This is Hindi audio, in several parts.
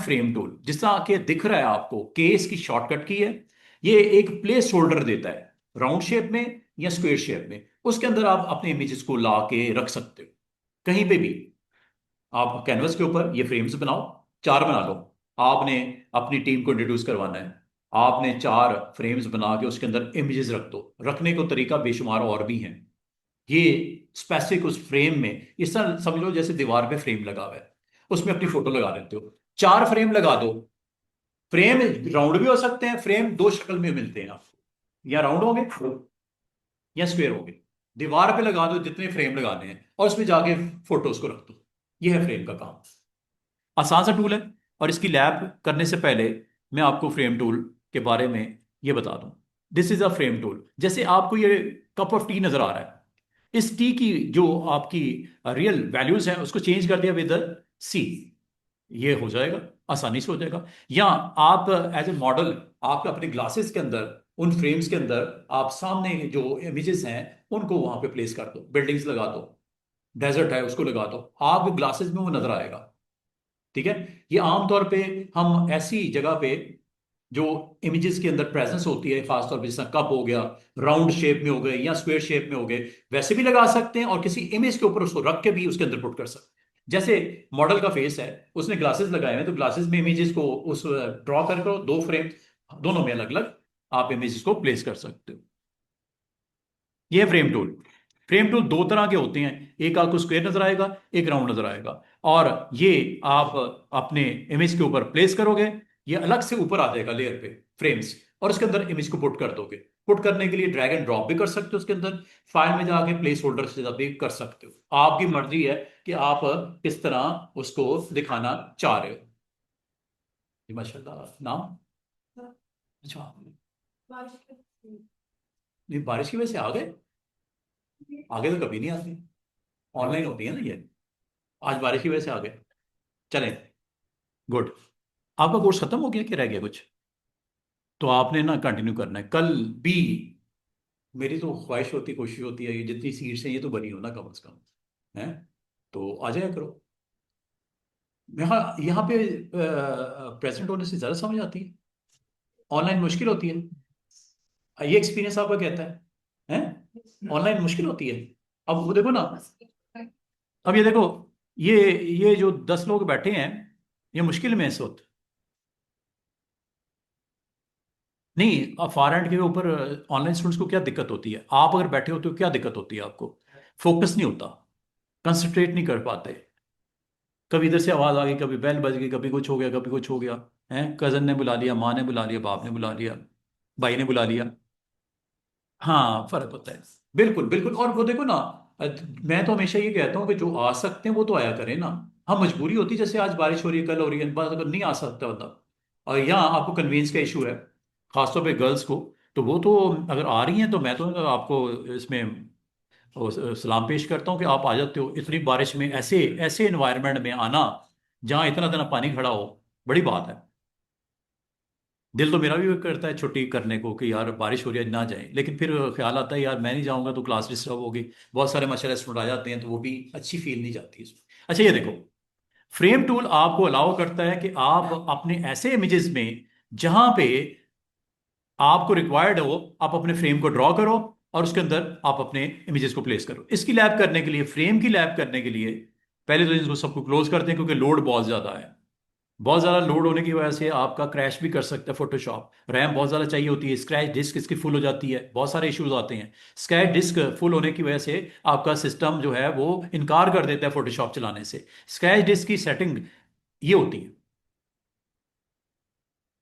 फ्रेम टूल जिस तरह के दिख रहा है आपको, केस की शॉर्टकट की है। ये एक प्लेस होल्डर देता है राउंड शेप में या स्क्वायर शेप में। उसके अंदर आप अपने इमेजेस को ला के रख सकते हो कहीं पे भी। आप कैनवस के ऊपर ये फ्रेम्स बनाओ, चार बना लो। आपने अपनी टीम को इंट्रोड्यूस करवाना है, आपने चार फ्रेम्स बना के उसके अंदर इमेजेस रख दो। रखने को तरीका बेशुमार और भी हैं। ये स्पेसिफिक उस फ्रेम में इस तरह समझ लो जैसे दीवार पे फ्रेम लगा हुआ है, उसमें अपनी फोटो लगा देते हो। चार फ्रेम लगा दो। फ्रेम राउंड भी हो सकते हैं, फ्रेम दो शक्ल में मिलते हैं आपको, या राउंड होंगे या स्क्वायर होंगे। दीवार पे लगा दो जितने फ्रेम लगाने हैं और उसमें जाके फोटोज को रख दो। ये है फ्रेम का काम। आसान सा टूल है। और इसकी लैब करने से पहले मैं आपको फ्रेम टूल के बारे में ये बता दूं। This is a frame tool. जैसे आपको ये कप ऑफ टी नजर आ रहा है, इस टी की जो आपकी रियल वैल्यूज हैं उसको चेंज कर दिया विद सी, ये हो जाएगा, आसानी से हो जाएगा। या आप एज ए मॉडल आप अपने ग्लासेस के अंदर, उन फ्रेम्स के अंदर आप सामने जो इमेजेस हैं उनको वहां पे प्लेस कर दो। बिल्डिंग्स लगा दो, डेजर्ट है उसको लगा दो, आपके ग्लासेस में वो नजर आएगा। ठीक है। ये आमतौर पे हम ऐसी जगह पे जो इमेजेस के अंदर प्रेजेंस होती है, खासतौर पे जैसा कप हो गया, राउंड शेप में हो गए या स्क्वायर शेप में हो गए, वैसे भी लगा सकते हैं। और किसी इमेज के ऊपर उसको रख के भी उसके अंदर पुट कर सकते हैं। जैसे मॉडल का फेस है, उसने ग्लासेस लगाए हैं, तो ग्लासेस में इमेजेस को उस ड्रॉ कर करो, दो फ्रेम, दोनों में अलग अलग आप इमेजेस को प्लेस कर सकते हो। ये है फ्रेम टूल। फ्रेम टूल दो तरह के होते हैं, एक आपको स्क्वायर नजर आएगा, एक राउंड नजर आएगा। और ये आप अपने इमेज के ऊपर प्लेस करोगे, ये अलग से ऊपर आ जाएगा लेयर पे फ्रेम्स, और उसके अंदर इमेज को पुट कर दोगे। पुट करने के लिए ड्रैग एंड ड्रॉप भी कर सकते हो उसके अंदर, फाइल में जाके प्लेस होल्डर से भी कर सकते हो। आपकी मर्जी है कि आप किस तरह उसको दिखाना चाह रहे हो। जी माशाल्लाह। नाम? अच्छा। ये बारिश की वजह से आ गए? आगे तो कभी नहीं आती, ऑनलाइन होती है ना ये। आज बारिश की वजह से आ गए। चलें, गुड। आपका कोर्स खत्म हो गया कि रह गया कुछ? तो आपने ना कंटिन्यू करना है कल भी। मेरी तो ख्वाहिश होती, कोशिश होती है, ये जितनी सीट्स हैं ये तो बनी हो ना कम से कम, है। तो आ जाया करो। यहाँ यहाँ पे प्रेजेंट होने से ज़्यादा समझ आती है, ऑनलाइन मुश्किल होती है। ये एक्सपीरियंस आपका कहता है ऑनलाइन मुश्किल होती है। अब वो देखो ना, अब ये देखो, ये जो 10 लोग बैठे हैं, ये मुश्किल में है इस वक्त। नहीं, अब फार एंड के ऊपर ऑनलाइन स्टूडेंट्स को क्या दिक्कत होती है? आप अगर बैठे होते हो क्या दिक्कत होती है आपको? फोकस नहीं होता, कंसंट्रेट नहीं कर पाते। कभी इधर से आवाज आ गई, कभी बेल बज गई, कभी कुछ हो गया, कभी कुछ हो गया। है, कजन ने बुला लिया, माँ ने बुला लिया, बाप ने बुला लिया, भाई ने बुला लिया। हाँ, फर्क होता है। बिल्कुल बिल्कुल। और वो देखो ना, मैं तो हमेशा ये कहता हूँ कि जो आ सकते हैं वो तो आया करें ना। हाँ, मजबूरी होती है, जैसे आज बारिश हो रही है, कल हो रही है, बस अगर नहीं आ सकता बंदा, और यहाँ आपको कन्वीनियंस का इशू है, खासतौर पे गर्ल्स को, तो वो तो अगर आ रही हैं तो मैं तो आपको इसमें सलाम पेश करता हूँ कि आप आ जाते हो इतनी बारिश में, ऐसे ऐसे एनवायरनमेंट में आना जहाँ इतना इतना पानी खड़ा हो, बड़ी बात है। दिल तो मेरा भी करता है छुट्टी करने को कि यार बारिश हो रही है ना जाए, लेकिन फिर ख्याल आता है यार मैं नहीं जाऊंगा तो क्लास डिस्टर्ब होगी, बहुत सारे मशरे स्टूडेंट आ जाते हैं, तो वो भी अच्छी फील नहीं जाती इसमें। अच्छा, ये देखो, फ्रेम टूल आपको अलाउ करता है कि आप अपने ऐसे इमेजेस में जहां पे आपको रिक्वायर्ड हो, आप अपने फ्रेम को ड्रॉ करो और उसके अंदर आप अपने इमेजेस को प्लेस करो। इसकी लैब करने के लिए, फ्रेम की लैब करने के लिए, पहले तो इसको सबको क्लोज करते हैं क्योंकि लोड बहुत ज्यादा है। बहुत ज़्यादा लोड होने की वजह से आपका क्रैश भी कर सकता है फोटोशॉप। रैम बहुत ज़्यादा चाहिए होती है, स्क्रैच डिस्क इसकी फुल हो जाती है, बहुत सारे इश्यूज आते हैं। स्क्रैच डिस्क फुल होने की वजह से आपका सिस्टम जो है वो इनकार कर देता है फोटोशॉप चलाने से। स्क्रैच डिस्क की सेटिंग ये होती है,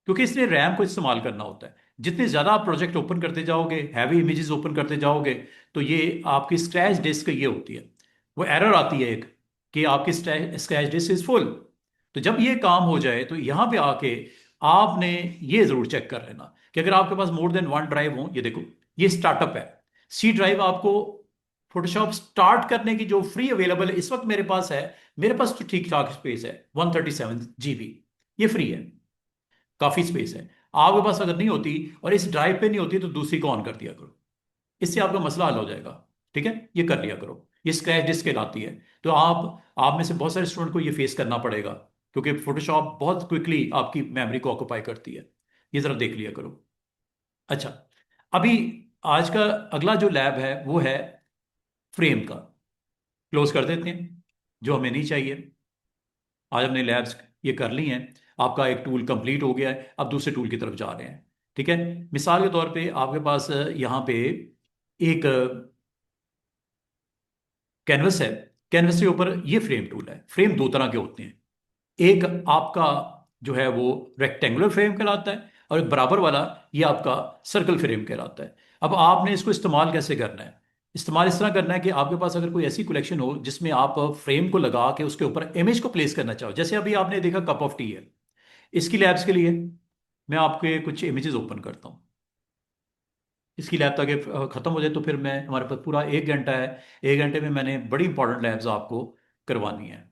क्योंकि इसलिए रैम को इस्तेमाल करना होता है। जितने ज़्यादा आप प्रोजेक्ट ओपन करते जाओगे, हैवी इमेजेस ओपन करते जाओगे, तो ये आपकी स्क्रैच डिस्क ये होती है, वो एरर आती है एक, कि आपकी स्क्रैच डिस्क इज फुल। तो जब ये काम हो जाए तो यहाँ पे आके आपने ये जरूर चेक कर लेना कि अगर आपके पास मोर देन वन ड्राइव हो, ये देखो, ये स्टार्टअप है, सी ड्राइव आपको फोटोशॉप स्टार्ट करने की जो फ्री अवेलेबल है इस वक्त मेरे पास है। मेरे पास तो ठीक ठाक स्पेस है, 137 GB, ये फ्री है, काफी स्पेस है। आपके पास अगर नहीं होती और इस ड्राइव पे नहीं होती तो दूसरी को ऑन कर दिया करो, इससे आपका मसला हल हो जाएगा। ठीक है, ये कर लिया करो। ये स्क्रैच डिस्क कहलाती है। तो आप में से बहुत सारे स्टूडेंट को ये फेस करना पड़ेगा, क्योंकि फोटोशॉप बहुत क्विकली आपकी मेमोरी को ऑक्यूपाई करती है। ये ज़रा देख लिया करो। अच्छा, अभी आज का अगला जो लैब है वो है फ्रेम का। क्लोज कर देते हैं, जो हमें नहीं चाहिए। आज हमने लैब्स ये कर ली हैं। आपका एक टूल कंप्लीट हो गया है, अब दूसरे टूल की तरफ जा रहे हैं। ठीक है। मिसाल के तौर पे आपके पास यहाँ पे एक कैनवस है। कैनवस के ऊपर ये फ्रेम टूल है। फ्रेम दो तरह के होते हैं। एक आपका जो है वो रेक्टेंगुलर फ्रेम कहलाता है, और एक बराबर वाला ये आपका सर्कल फ्रेम कहलाता है। अब आपने इसको इस्तेमाल कैसे करना है? इस्तेमाल इस तरह करना है कि आपके पास अगर कोई ऐसी कलेक्शन हो जिसमें आप फ्रेम को लगा के उसके ऊपर इमेज को प्लेस करना चाहो, जैसे अभी आपने देखा कप ऑफ टी है। इसकी लैब्स के लिए मैं आपके कुछ इमेजेस ओपन करता हूँ। इसकी लैब ताकि खत्म हो जाए तो फिर मैं, हमारे पास पूरा 1 घंटा है। 1 घंटे में मैंने बड़ी इंपॉर्टेंट लैब्स आपको करवानी है।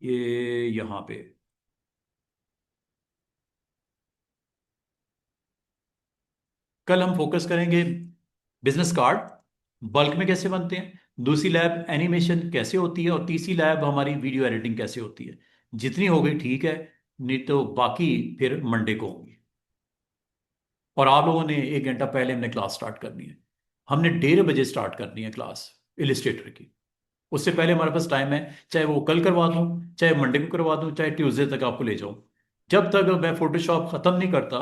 ये यहाँ पे कल हम फोकस करेंगे बिजनेस कार्ड बल्क में कैसे बनते हैं, दूसरी लैब एनिमेशन कैसे होती है, और तीसरी लैब हमारी वीडियो एडिटिंग कैसे होती है। जितनी हो गई ठीक है, नहीं तो बाकी फिर मंडे को होंगी। और आप लोगों ने 1 घंटा पहले हमने क्लास स्टार्ट करनी है। हमने 1:30 बजे स्टार्ट करनी है क्लास इलिस्ट्रेटर की। उससे पहले हमारे पास टाइम है, चाहे वो कल करवा दूं, चाहे मंडे को करवा दूं, चाहे ट्यूसडे तक आपको ले जाऊं। जब तक मैं फोटोशॉप खत्म नहीं करता,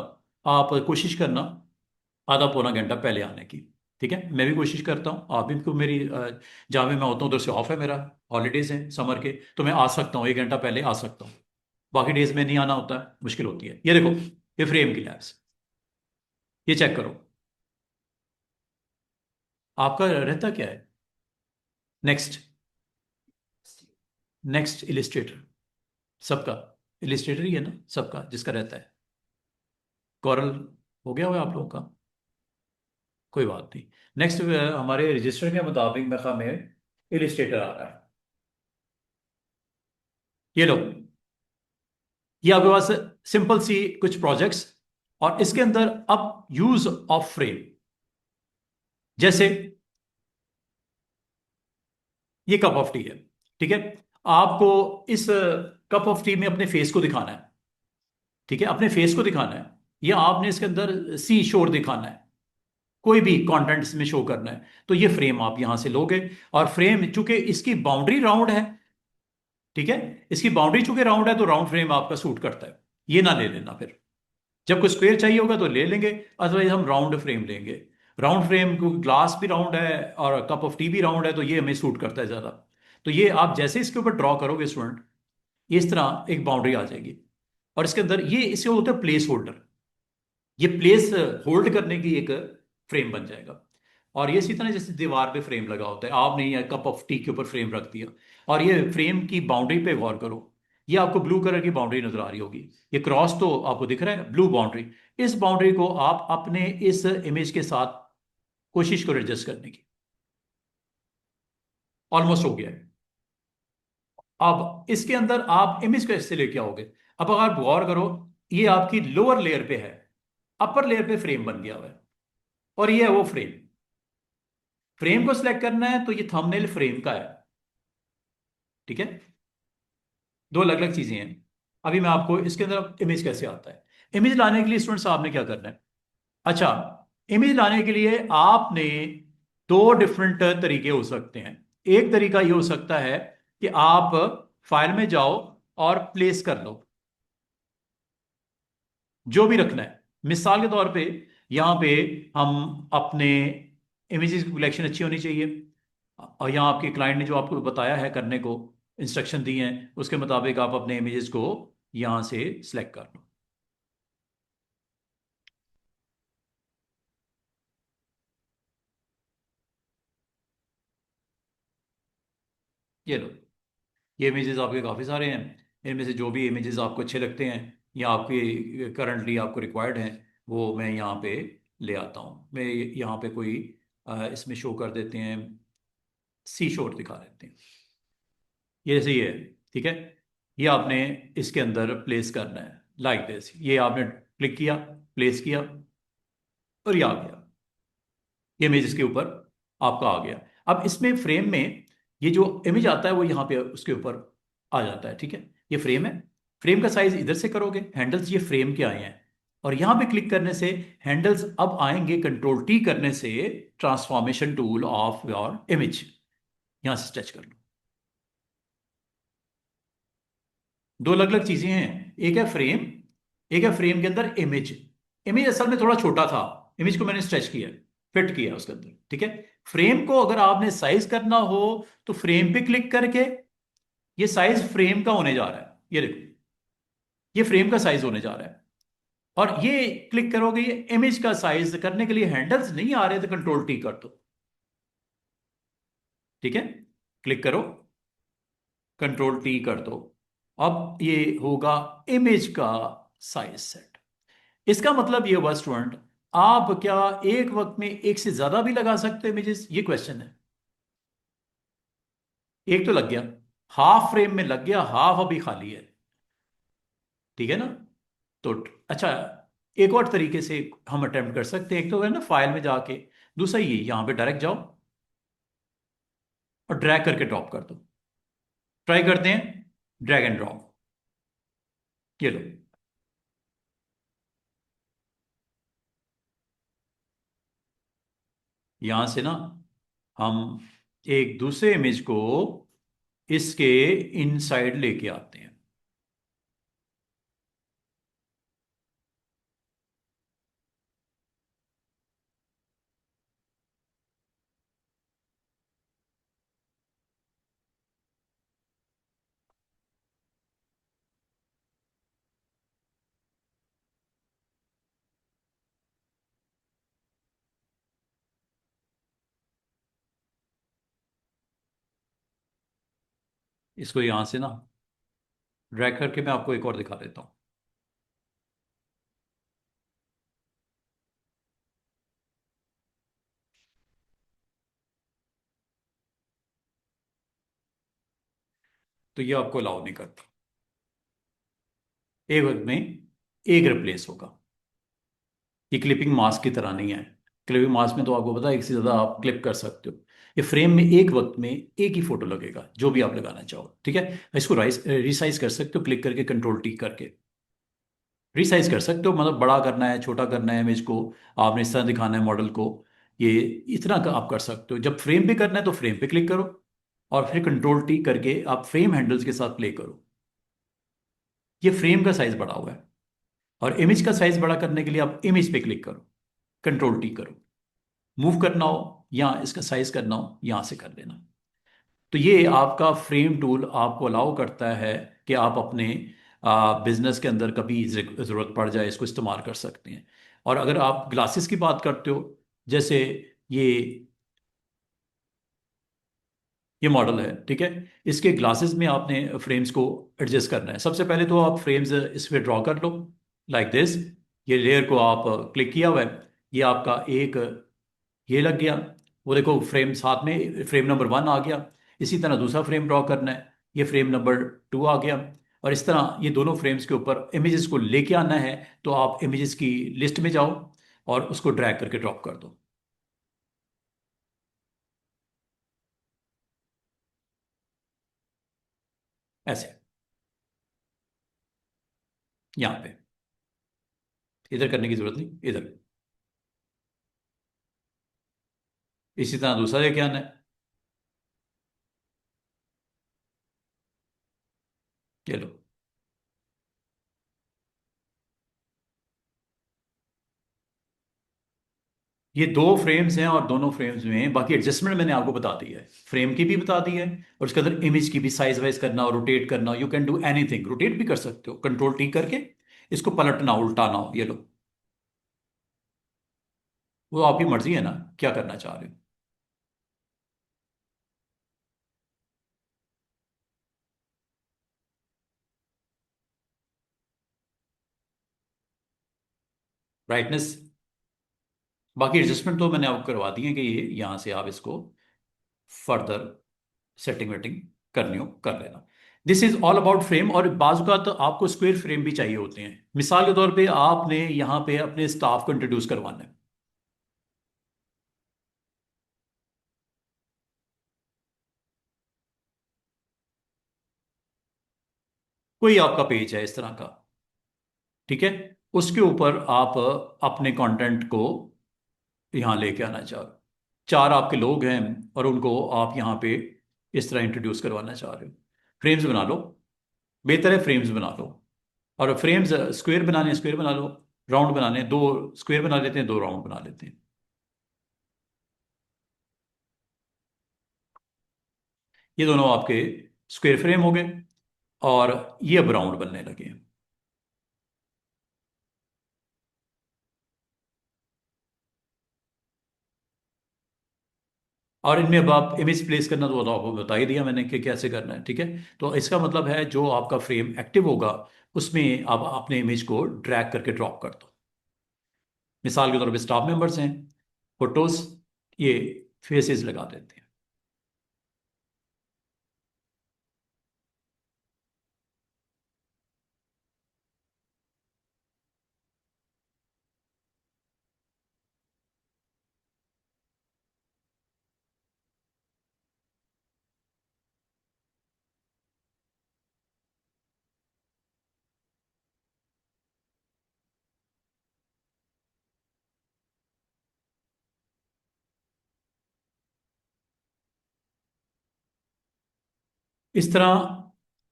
आप कोशिश करना आधा पौना घंटा पहले आने की। ठीक है, मैं भी कोशिश करता हूँ, आप भी को मेरी जहाँ भी मैं होता हूँ उधर से ऑफ है मेरा। हॉलीडेज हैं समर के, तो मैं आ सकता हूँ, 1 घंटा पहले आ सकता हूँ। बाकी डेज में नहीं आना होता है, मुश्किल होती है। ये देखो, ये फ्रेम की लैब्स, ये चेक करो। आपका रहता क्या है? नेक्स्ट, नेक्स्ट इलिस्ट्रेटर सबका। इलिस्ट्रेटर ही है ना सबका, जिसका रहता है। कॉरल हो गया हुआ आप लोगों का, कोई बात नहीं। नेक्स्ट हमारे रजिस्टर के मुताबिक मेरे ख्याल में इलिस्ट्रेटर आ रहा है। ये लो, ये आपके पास सिंपल सी कुछ प्रोजेक्ट्स, और इसके अंदर अब यूज ऑफ फ्रेम। जैसे ये कप ऑफ टी है। ठीक है, आपको इस कप ऑफ टी में अपने फेस को दिखाना है। ठीक है, अपने फेस को दिखाना है, या आपने इसके अंदर सी शोर दिखाना है, कोई भी कंटेंट इसमें शो करना है, तो ये फ्रेम आप यहां से लोगे। और फ्रेम चूंकि इसकी बाउंड्री राउंड है, ठीक है, इसकी बाउंड्री चूंकि राउंड है, तो राउंड फ्रेम आपका सूट करता है। ये ना ले लेना फिर, जब कोई स्क्वायर चाहिए होगा तो ले लेंगे, अदरवाइज हम राउंड फ्रेम लेंगे। राउंड फ्रेम, क्योंकि ग्लास भी राउंड है और कप ऑफ टी भी राउंड है, तो ये हमें सूट करता है ज़्यादा। तो ये आप जैसे इसके ऊपर ड्रॉ करोगे स्टूडेंट, इस तरह एक बाउंड्री आ जाएगी। और इसके अंदर ये इसे होता है प्लेस होल्डर। ये प्लेस होल्ड करने की एक फ्रेम बन जाएगा। और ये इसी तरह जैसे दीवार पे फ्रेम लगा होता है, आपने ये कप ऑफ टी के ऊपर फ्रेम रख दिया। और ये फ्रेम की बाउंड्री पे गौर करो, ये आपको ब्लू कलर की बाउंड्री नजर आ रही होगी। ये क्रॉस तो आपको दिख रहा है, ब्लू बाउंड्री। इस बाउंड्री को आप अपने इस इमेज के साथ कोशिश करो एडजस्ट करने की। ऑलमोस्ट हो गया है। अब इसके अंदर आप इमेज कैसे लेके आओगे? अब अगर आप गौर करो, ये आपकी लोअर लेयर पे है, अपर लेयर पे फ्रेम बन गया हुआ है, और ये है वो फ्रेम। फ्रेम को सिलेक्ट करना है तो ये थंबनेल फ्रेम का है। ठीक है, दो अलग अलग चीजें हैं। अभी मैं आपको इसके अंदर इमेज कैसे आता है। इमेज लाने के लिए स्टूडेंट साहब ने क्या करना है? अच्छा, इमेज लाने के लिए आपने दो डिफरेंट तरीके हो सकते हैं। एक तरीका ये हो सकता है कि आप फाइल में जाओ और प्लेस कर लो, जो भी रखना है। मिसाल के तौर पे यहाँ पे हम अपने इमेजेस की कलेक्शन अच्छी होनी चाहिए, और यहाँ आपके क्लाइंट ने जो आपको बताया है करने को, इंस्ट्रक्शन दी हैं, उसके मुताबिक आप अपने इमेजेस को यहाँ से सिलेक्ट कर लो। ये लो, ये इमेजेस आपके काफ़ी सारे हैं। इनमें से जो भी इमेजेस आपको अच्छे लगते हैं या आपके करंटली आपको रिक्वायर्ड हैं, वो मैं यहाँ पे ले आता हूँ। मैं यहाँ पे कोई इसमें शो कर देते हैं, सी शोर दिखा देते हैं। ये सही है। ठीक है, ये आपने इसके अंदर प्लेस करना है लाइक दिस। ये आपने क्लिक किया, प्लेस किया, और ये आ गया। ये इमेज इसके ऊपर आपका आ गया। अब इसमें फ्रेम में ये जो इमेज आता है वो यहाँ पे उसके ऊपर आ जाता है। ठीक है, ये फ्रेम है। फ्रेम का साइज इधर से करोगे, हैंडल्स ये फ्रेम के आए हैं, और यहां पे क्लिक करने से हैंडल्स अब आएंगे कंट्रोल टी करने से transformation tool of your image. यहां से स्ट्रेच कर लो। दो अलग अलग चीजें हैं, एक है फ्रेम, एक है फ्रेम के अंदर इमेज। इमेज असल में थोड़ा छोटा था, इमेज को मैंने स्ट्रेच किया, फिट किया उसके अंदर। ठीक है, फ्रेम को अगर आपने साइज करना हो तो फ्रेम पे क्लिक करके, ये साइज फ्रेम का होने जा रहा है, ये देखो, ये फ्रेम का साइज होने जा रहा है। और ये क्लिक करोगे, ये इमेज का साइज करने के लिए हैंडल्स नहीं आ रहे तो कंट्रोल टी कर दो। ठीक है, क्लिक करो, कंट्रोल टी कर दो। अब ये होगा इमेज का साइज सेट। इसका मतलब ये हुआ स्टूडेंट, आप क्या एक वक्त में एक से ज्यादा भी लगा सकते हो इमेजेस, ये क्वेश्चन है। एक तो लग गया, हाफ फ्रेम में लग गया, हाफ अभी खाली है। ठीक है ना? तो अच्छा, एक और तरीके से हम अटेम्प्ट कर सकते हैं, एक तो है ना फाइल में जाके, दूसरा ये यहां पे डायरेक्ट जाओ और ड्रैग करके ड्रॉप कर दो। ट्राई करते हैं, ड्रैग एंड ड्रॉप। ये लो, यहां से ना हम एक दूसरे इमेज को इसके इनसाइड लेके आते हैं। इसको यहां से ना ड्रैग करके मैं आपको एक और दिखा देता हूं। तो ये आपको अलाउ नहीं करता, एक वक्त में एक रिप्लेस होगा। ये क्लिपिंग मास्क की तरह नहीं है। क्लिपिंग मास्क में तो आपको पता है एक से ज़्यादा आप क्लिप कर सकते हो। ये फ्रेम में एक वक्त में एक ही फोटो लगेगा, जो भी आप लगाना चाहो। ठीक है, इसको रिसाइज कर सकते हो क्लिक करके, कंट्रोल टी करके रिसाइज कर सकते हो। मतलब बड़ा करना है, छोटा करना है इमेज को, आपने इस तरह दिखाना है मॉडल को, ये इतना का आप कर सकते हो। जब फ्रेम पे करना है तो फ्रेम पे क्लिक करो, और फिर कंट्रोल टी करके आप फ्रेम हैंडल्स के साथ प्ले करो। ये फ्रेम का साइज बड़ा हुआ है, और इमेज का साइज बड़ा करने के लिए आप इमेज पे क्लिक करो, कंट्रोल टी करो। मूव करना हो या इसका साइज करना हो, यहां से कर लेना। तो ये आपका फ्रेम टूल आपको अलाउ करता है कि आप अपने बिजनेस के अंदर कभी ज़रूरत पड़ जाए इसको इस्तेमाल कर सकते हैं। और अगर आप ग्लासेस की बात करते हो, जैसे ये ये मॉडल है, ठीक है, इसके ग्लासेस में आपने फ्रेम्स को एडजस्ट करना है। सबसे पहले तो आप फ्रेम्स इस पे ड्रॉ कर लो, लाइक दिस। ये लेयर को आप क्लिक किया हुआ है, ये आपका एक ये लग गया। वो देखो फ्रेम साथ में फ्रेम नंबर 1 आ गया। इसी तरह दूसरा फ्रेम ड्रॉ करना है, ये फ्रेम नंबर 2 आ गया। और इस तरह ये दोनों फ्रेम्स के ऊपर इमेजेस को लेके आना है, तो आप इमेजेस की लिस्ट में जाओ और उसको ड्रैग करके ड्रॉप कर दो, ऐसे। यहाँ पे इधर करने की जरूरत नहीं, इधर। इसी तरह दूसरा लेके आना है, ये लो। ये दो फ्रेम्स हैं, और दोनों फ्रेम्स में बाकी एडजस्टमेंट मैंने आपको बता दी है, फ्रेम की भी बता दी है, और उसके अंदर इमेज की भी साइज वाइज करना और रोटेट करना, you can do anything. Rotate भी कर सकते हो कंट्रोल टी करके, इसको पलटना उल्टाना हो, ये लो। वो आपकी मर्जी है ना, क्या करना चाह रहे हो। ब्राइटनेस, बाकी एडजस्टमेंट तो मैंने आपको करवा दी है कि ये यहाँ से आप इसको फर्दर सेटिंग वेटिंग करनी हो कर लेना। This is all about frame. और बाजू का तो आपको स्क्वायर फ्रेम भी चाहिए होते हैं। मिसाल के तौर पे आपने यहाँ पे अपने स्टाफ को इंट्रोड्यूस करवाना है। कोई आपका पेज है इस तरह का, ठीक है, उसके ऊपर आप अपने कंटेंट को यहाँ लेके आना चाह रहे हो। चार आपके लोग हैं और उनको आप यहाँ पे इस तरह इंट्रोड्यूस करवाना चाह रहे हो। फ्रेम्स बना लो, बेहतर है फ्रेम्स बना लो। और फ्रेम्स स्क्वायर बनाने स्क्वायर बना लो, राउंड बनाने दो स्क्वायर बना लेते हैं, दो राउंड बना लेते हैं। ये दोनों आपके स्क्वायर फ्रेम हो गए और ये अब राउंड बनने लगे हैं। और इनमें अब आप इमेज प्लेस करना तो आपको बता ही दिया मैंने कि कैसे करना है, ठीक है। तो इसका मतलब है जो आपका फ्रेम एक्टिव होगा उसमें आप अपने इमेज को ड्रैग करके ड्रॉप कर दो। मिसाल के तौर पे स्टाफ मेंबर्स हैं, फोटोज, ये फेसेस लगा देते हैं। इस तरह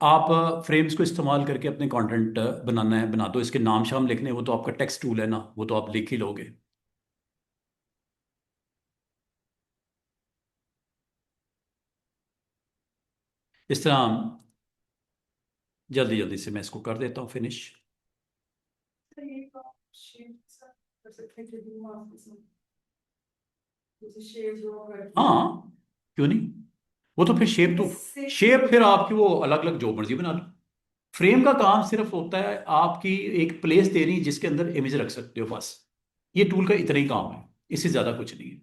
आप फ्रेम्स को इस्तेमाल करके अपने कंटेंट बनाना है बना दो। इसके नाम शाम लिखने हैं, वो तो आपका टेक्स्ट टूल है ना, वो तो आप लिख ही लोगे। इस तरह जल्दी जल्दी से मैं इसको कर देता हूँ फिनिश। हाँ, क्यों नहीं। वो तो फिर शेप फिर आपकी वो अलग अलग जो मर्जी बना लो। फ्रेम का काम सिर्फ होता है आपकी एक प्लेस देनी जिसके अंदर इमेज रख सकते हो, बस। ये टूल का इतना ही काम है, इससे ज्यादा कुछ नहीं है।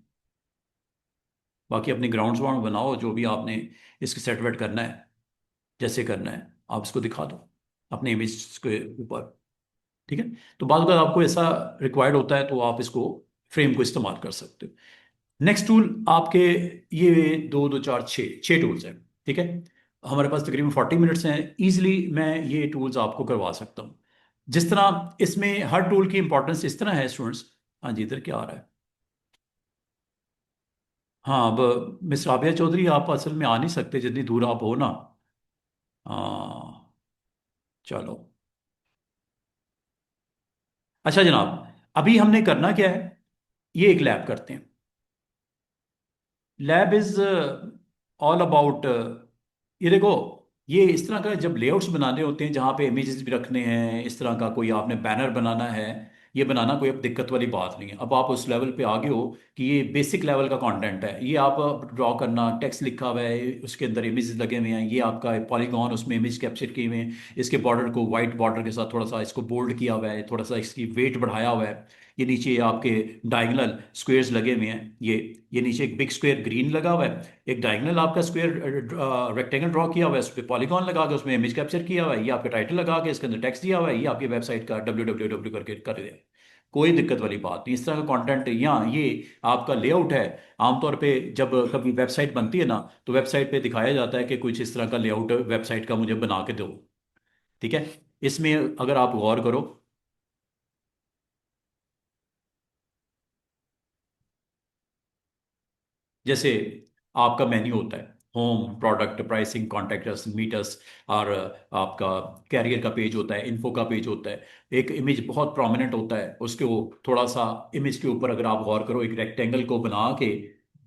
बाकी अपने ग्राउंड वाउंड बनाओ, जो भी आपने इसके सेट वेट करना है, जैसे करना है आप इसको दिखा दो अपने इमेज के ऊपर, ठीक है। तो बाद अगर आपको ऐसा रिक्वायर्ड होता है तो आप इसको फ्रेम को इस्तेमाल कर सकते हो। नेक्स्ट टूल आपके, ये दो दो चार छः छः टूल्स हैं, ठीक है। हमारे पास तकरीबन 40 मिनट्स हैं, ईजिली मैं ये टूल्स आपको करवा सकता हूँ। जिस तरह इसमें हर टूल की इंपॉर्टेंस इस तरह है स्टूडेंट्स। हाँ जी, इधर क्या आ रहा है। हाँ, अब मिस राबिया चौधरी आप असल में आ नहीं सकते जितनी दूर आप हो ना। हाँ, चलो। अच्छा जनाब, अभी हमने करना क्या है, ये एक लैब करते हैं। लैब इज ऑल अबाउट, ये देखो, ये इस तरह का जब लेआउट्स बनाने होते हैं जहाँ पे इमेजेस भी रखने हैं, इस तरह का कोई आपने बैनर बनाना है, ये बनाना कोई अब दिक्कत वाली बात नहीं है। अब आप उस लेवल पे आ गए हो कि ये बेसिक लेवल का कंटेंट है, ये आप ड्रॉ करना, टेक्स्ट लिखा हुआ है, उसके अंदर इमेजेस लगे हुए हैं, ये आपका पॉलीगॉन उसमें इमेज कैप्चर किए हुए हैं, इसके बॉर्डर को वाइट बॉर्डर के साथ थोड़ा सा इसको बोल्ड किया हुआ है, थोड़ा सा इसकी वेट बढ़ाया हुआ है। ये नीचे आपके डायगोनल स्क्वेयर्स लगे हुए हैं, ये नीचे एक बिग स्क्वेयर ग्रीन लगा हुआ है, एक डायगोनल आपका स्क्वायर रेक्टेंगल ड्रॉ किया हुआ है, उस पर पॉलीगॉन लगा के उसमें इमेज कैप्चर किया हुआ है, ये आपका टाइटल लगा के इसके अंदर टेक्स्ट दिया हुआ है, ये आपकी वेबसाइट का www करके कर दिया। कोई दिक्कत वाली बात नहीं, इस तरह का कंटेंट यहाँ ये आपका लेआउट है। आमतौर पे जब कभी वेबसाइट बनती है ना, तो वेबसाइट पे दिखाया जाता है कि कुछ इस तरह का लेआउट वेबसाइट का मुझे बना के दो, ठीक है। इसमें अगर आप गौर करो, जैसे आपका मेन्यू होता है, home, product, pricing, contact, meters, और आपका कैरियर का पेज होता है, इन्फो का पेज होता है। एक इमेज बहुत प्रोमिनेंट होता है उसके, वो थोड़ा सा इमेज के ऊपर अगर आप गौर करो, एक रेक्टेंगल को बना के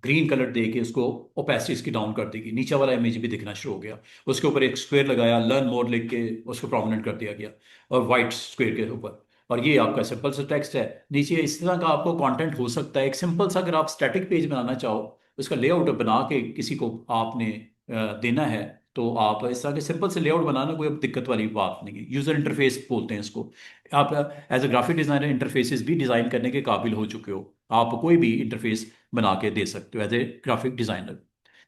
ग्रीन कलर दे के उसको ओपेसिटी इसकी डाउन कर देगी, नीचे वाला इमेज भी दिखना शुरू हो गया। उसके ऊपर एक स्क्वायर लगाया, लर्न मोर लिख के उसको प्रोमिनेंट कर दिया गया, और वाइट स्क्वायर के ऊपर। और ये आपका सिंपल सा टेक्स्ट है नीचे। इस तरह का आपको कंटेंट हो सकता है। एक सिंपल सा अगर आप स्टैटिक पेज बनाना चाहो, उसका लेआउट बना के किसी को आपने देना है, तो आप इस तरह के सिंपल से लेआउट बनाना कोई अब दिक्कत वाली बात नहीं है। यूजर इंटरफेस बोलते हैं इसको। आप as a graphic designer interfaces भी डिजाइन करने के काबिल हो चुके हो, आप कोई भी इंटरफेस बना के दे सकते हो एज ए ग्राफिक डिजाइनर,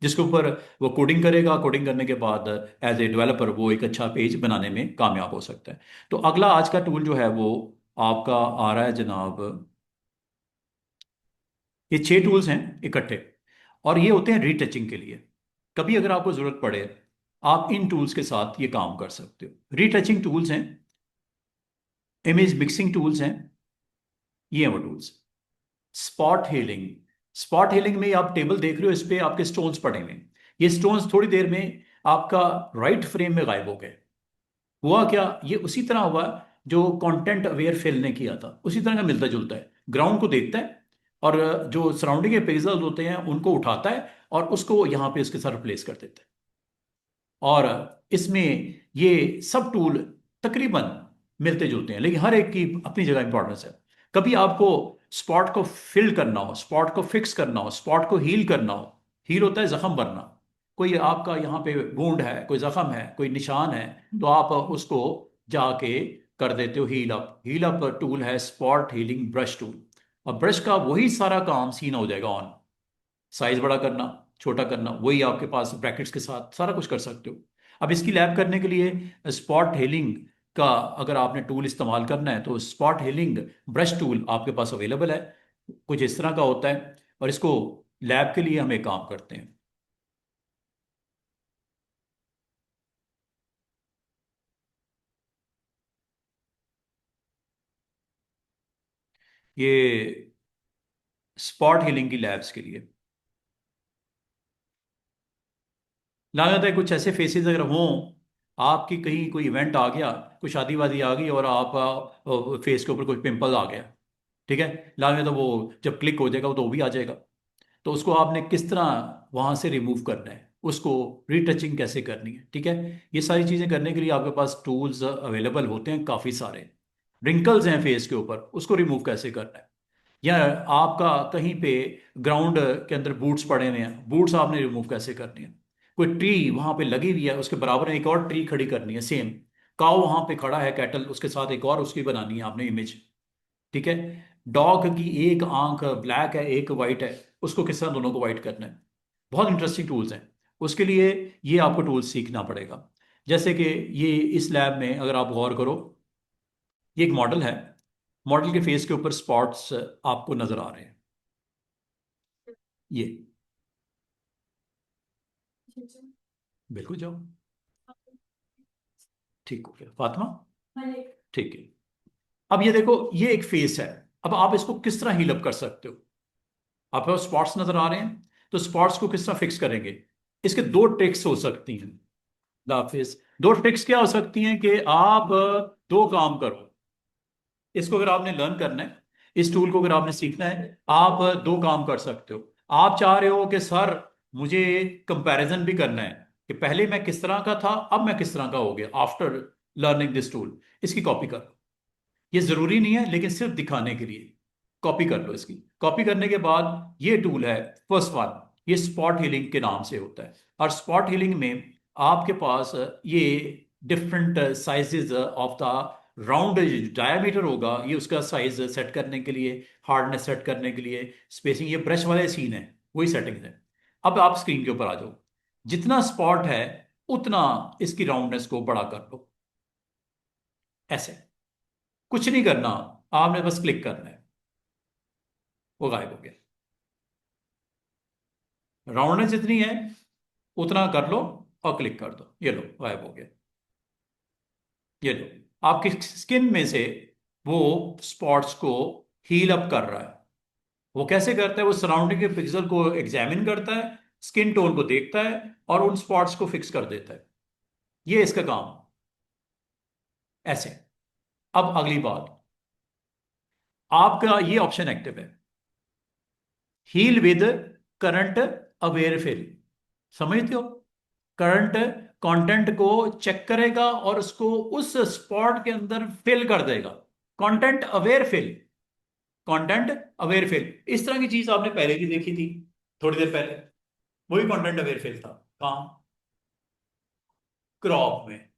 जिसके ऊपर वो कोडिंग करेगा। कोडिंग करने के बाद एज ए डेवलपर वो एक अच्छा पेज बनाने में कामयाब हो सकता है। तो अगला आज का टूल जो है वो आपका आ रहा है जनाब। ये छह टूल्स हैं इकट्ठे, और ये होते हैं रीटचिंग के लिए। कभी अगर आपको जरूरत पड़े, आप इन टूल्स के साथ ये काम कर सकते हो। रीटचिंग टूल्स हैं, इमेज मिक्सिंग टूल्स हैं, ये हैं वो tools. Spot healing, spot healing में आप टेबल देख रहे हो, इस पे आपके स्टोन्स पड़े हुए हैं। ये स्टोन्स थोड़ी देर में आपका राइट फ्रेम में गायब हो गए। हुआ क्या, ये उसी तरह हुआ जो कंटेंट अवेयर फिल ने किया था, उसी तरह का मिलता जुलता है। ग्राउंड को देखता है और जो सराउंडिंग के पिक्सेल्स होते हैं उनको उठाता है और उसको यहाँ पे इसके साथ रिप्लेस कर देता है। और इसमें ये सब टूल तकरीबन मिलते जुलते हैं, लेकिन हर एक की अपनी जगह इंपॉर्टेंस है। कभी आपको स्पॉट को फिल करना हो, स्पॉट को फिक्स करना हो, स्पॉट को हील करना हो। हील होता है जख्म भरना। कोई आपका यहाँ पे वूंड है, कोई जख्म है, कोई निशान है, तो आप उसको जाके कर देते हो heal up. Heal up tool है स्पॉट हीलिंग ब्रश टूल। और ब्रश का वही सारा काम सीन हो जाएगा ऑन। साइज बड़ा करना, छोटा करना, वही आपके पास ब्रैकेट्स के साथ सारा कुछ कर सकते हो। अब इसकी लैब करने के लिए स्पॉट हीलिंग का अगर आपने टूल इस्तेमाल करना है तो स्पॉट हीलिंग ब्रश टूल आपके पास अवेलेबल है। कुछ इस तरह का होता है और इसको लैब के लिए हम एक काम करते हैं। ये स्पॉट हीलिंग की लैब्स के लिए लागत है। कुछ ऐसे फेसेस अगर हों, आपकी कहीं कोई इवेंट आ गया, कोई शादी वादी आ गई और आप फेस के ऊपर कोई पिंपल आ गया, ठीक है, लाल में तो वो जब क्लिक हो जाएगा वो तो वो भी आ जाएगा। तो उसको आपने किस तरह वहां से रिमूव करना है, उसको रीटचिंग कैसे करनी है, ठीक है, ये सारी चीजें करने के लिए आपके पास टूल्स अवेलेबल होते हैं काफी सारे। रिंकल्स हैं फेस के ऊपर, उसको रिमूव कैसे करना है। या आपका कहीं पे ग्राउंड के अंदर बूट्स पड़े हुए हैं, बूट्स आपने रिमूव कैसे करनी है। कोई ट्री वहां पे लगी हुई है, उसके बराबर में एक और ट्री खड़ी करनी है सेम। काऊ वहां पे खड़ा है कैटल, उसके साथ एक और उसकी बनानी है आपने इमेज, ठीक है। डॉग की एक आंख ब्लैक है, एक वाइट है, उसको किस तरह दोनों को वाइट करना है। बहुत इंटरेस्टिंग टूल्स हैं। उसके लिए ये आपको टूल्स सीखना पड़ेगा। जैसे कि ये इस लैब में अगर आप गौर करो, ये एक मॉडल है। मॉडल के फेस के ऊपर स्पॉट्स आपको नजर आ रहे हैं। ये बिल्कुल जाओ, ठीक हो गया फातिमा, ठीक है। अब ये देखो, ये एक फेस है। अब आप इसको किस तरह हील अप कर सकते हो। आपके पास स्पॉट्स नजर आ रहे हैं, तो स्पॉट्स को किस तरह फिक्स करेंगे। इसके दो ट्रिक्स हो सकती हैं। हाफिज, दो ट्रिक्स क्या हो सकती हैं कि आप दो काम करो। इसको अगर आपने लर्न करना है, इस टूल को अगर आपने सीखना है, आप दो काम कर सकते हो। आप चाह रहे हो कि सर मुझे कंपैरिजन भी करना है कि पहले मैं किस तरह का था, अब मैं किस तरह का हो गया आफ्टर लर्निंग दिस टूल। इसकी कॉपी कर लो। ये जरूरी नहीं है लेकिन सिर्फ दिखाने के लिए कॉपी कर लो। इसकी कॉपी करने के बाद ये टूल है फर्स्ट वन, ये स्पॉट हीलिंग के नाम से होता है। और स्पॉट हीलिंग में आपके पास ये different sizes of the round diameter होगा, ये उसका साइज सेट करने के लिए, हार्डनेस सेट करने के लिए, स्पेसिंग, ये ब्रश वाले सीन है, वही सेटिंग्स है। अब आप स्क्रीन के ऊपर आ जाओ। जितना स्पॉट है उतना इसकी राउंडनेस को बड़ा कर लो, ऐसे। कुछ नहीं करना, आपने बस क्लिक करना है, वो गायब हो गया। राउंडनेस जितनी है उतना कर लो और क्लिक कर दो, ये लो गायब हो गया। ये लो, आपकी स्किन में से वो स्पॉट्स को हील अप कर रहा है। वो कैसे करता है, वो सराउंडिंग के पिक्सल को एग्जामिन करता है, स्किन टोन को देखता है और उन स्पॉट्स को फिक्स कर देता है। ये इसका काम, ऐसे। अब अगली बात, आपका ये ऑप्शन एक्टिव है, heal with current aware fill. समझते हो, करंट कंटेंट को चेक करेगा और उसको उस स्पॉट के अंदर फिल कर देगा। Content aware fill, content aware fill, इस तरह की चीज आपने पहले भी देखी थी थोड़ी देर पहले। वही कंटेंट अवेयर फिल था। कहाँ, क्रॉप में।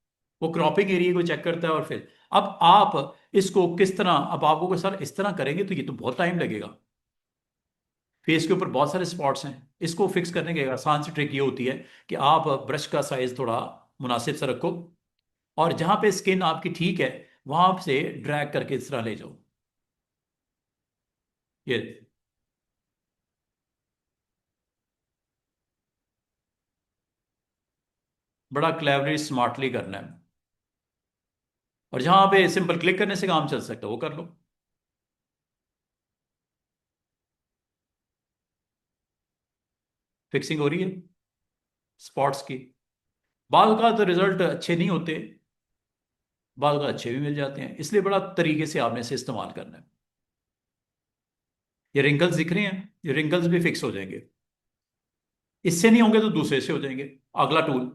वो क्रॉपिंग एरिया को चेक करता है और फिर अब आप इसको किस तरह, अब आपको सर इस तरह करेंगे तो ये तो बहुत टाइम लगेगा। फेस के ऊपर बहुत सारे स्पॉट्स हैं, इसको फिक्स करने की एक आसान सी ट्रिक ये होती है कि आप ब्रश का साइज थोड़ा मुनासिब सा रखो और जहां पे स्किन आपकी ठीक है वहां से ड्रैग करके इस तरह ले जाओ। ये बड़ा क्लेवरली स्मार्टली करना है। और जहां पे सिंपल क्लिक करने से काम चल सकता है वो कर लो। फिक्सिंग हो रही है स्पॉट्स की। बाल का तो रिजल्ट अच्छे नहीं होते, बाल का अच्छे भी मिल जाते हैं, इसलिए बड़ा तरीके से आपने इसे इस्तेमाल करना है। ये रिंकल्स दिख रहे हैं, ये रिंकल्स भी फिक्स हो जाएंगे। इससे नहीं होंगे तो दूसरे से हो जाएंगे। अगला टूल,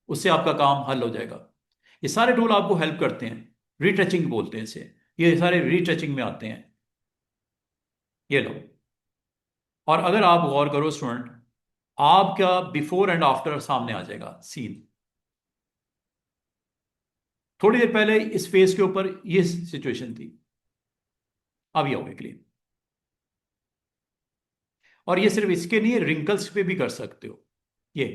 उससे आपका काम हल हो जाएगा। ये सारे टूल आपको हेल्प करते हैं, रीटचिंग बोलते हैं इसे। ये सारे रीटचिंग में आते हैं। ये लो। और अगर आप गौर करो स्टूडेंट, आपका बिफोर एंड आफ्टर सामने आ जाएगा सीन। थोड़ी देर पहले इस फेस के ऊपर ये सिचुएशन थी, अब ये हो गई क्लीन। और ये सिर्फ इसके नहीं, रिंकल्स पे भी कर सकते हो ये।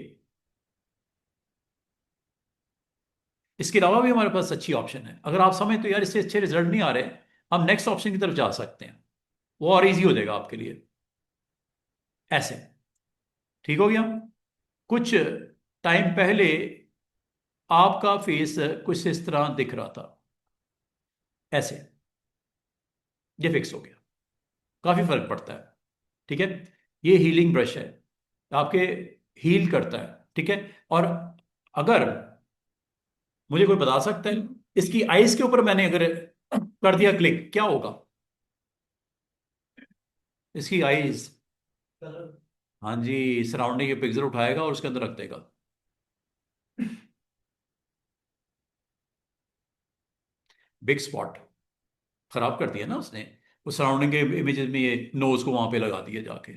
इसके अलावा भी हमारे पास अच्छी ऑप्शन है। अगर आप समझते हो यार इससे अच्छे रिजल्ट नहीं आ रहे, हम नेक्स्ट ऑप्शन की तरफ जा सकते हैं, वो और इजी हो जाएगा आपके लिए। ऐसे ठीक हो गया। कुछ टाइम पहले आपका फेस कुछ इस तरह दिख रहा था, ऐसे। ये फिक्स हो गया, काफी फर्क पड़ता है। ठीक है। ये हीलिंग ब्रश है, आपके हील करता है। ठीक है। और अगर मुझे कोई बता सकता है, इसकी आईज के ऊपर मैंने अगर कर दिया क्लिक, क्या होगा? इसकी आईज, हाँ जी, सराउंडिंग के पिक्सल उठाएगा और उसके अंदर रख देगा। बिग स्पॉट खराब कर दिया ना उसने, वो सराउंडिंग के इमेजेस में ये नोज को वहां पे लगा दिया जाके।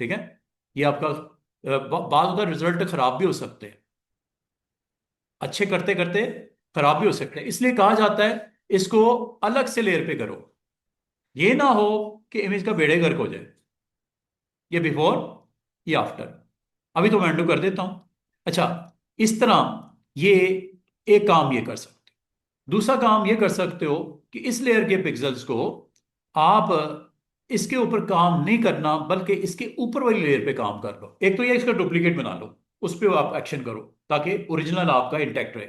ठीक है। ये आपका बाद का रिजल्ट खराब भी हो सकते हैं, अच्छे करते करते खराब भी हो सकते हैं। इसलिए कहा जाता है इसको अलग से लेयर पे करो, ये ना हो कि इमेज का बेड़े गर्क हो जाए। ये बिफोर, ये आफ्टर। अभी तो मैं अनडू कर देता हूं। अच्छा, इस तरह ये एक काम ये कर सकते हो। दूसरा काम ये कर सकते हो कि इस लेयर के पिक्सल्स को आप इसके ऊपर काम नहीं करना, बल्कि इसके ऊपर वाली लेयर पे काम कर लो। एक तो ये इसका डुप्लीकेट बना लो, उस पर आप एक्शन करो, ताकि ओरिजिनल आपका इंटैक्ट रहे।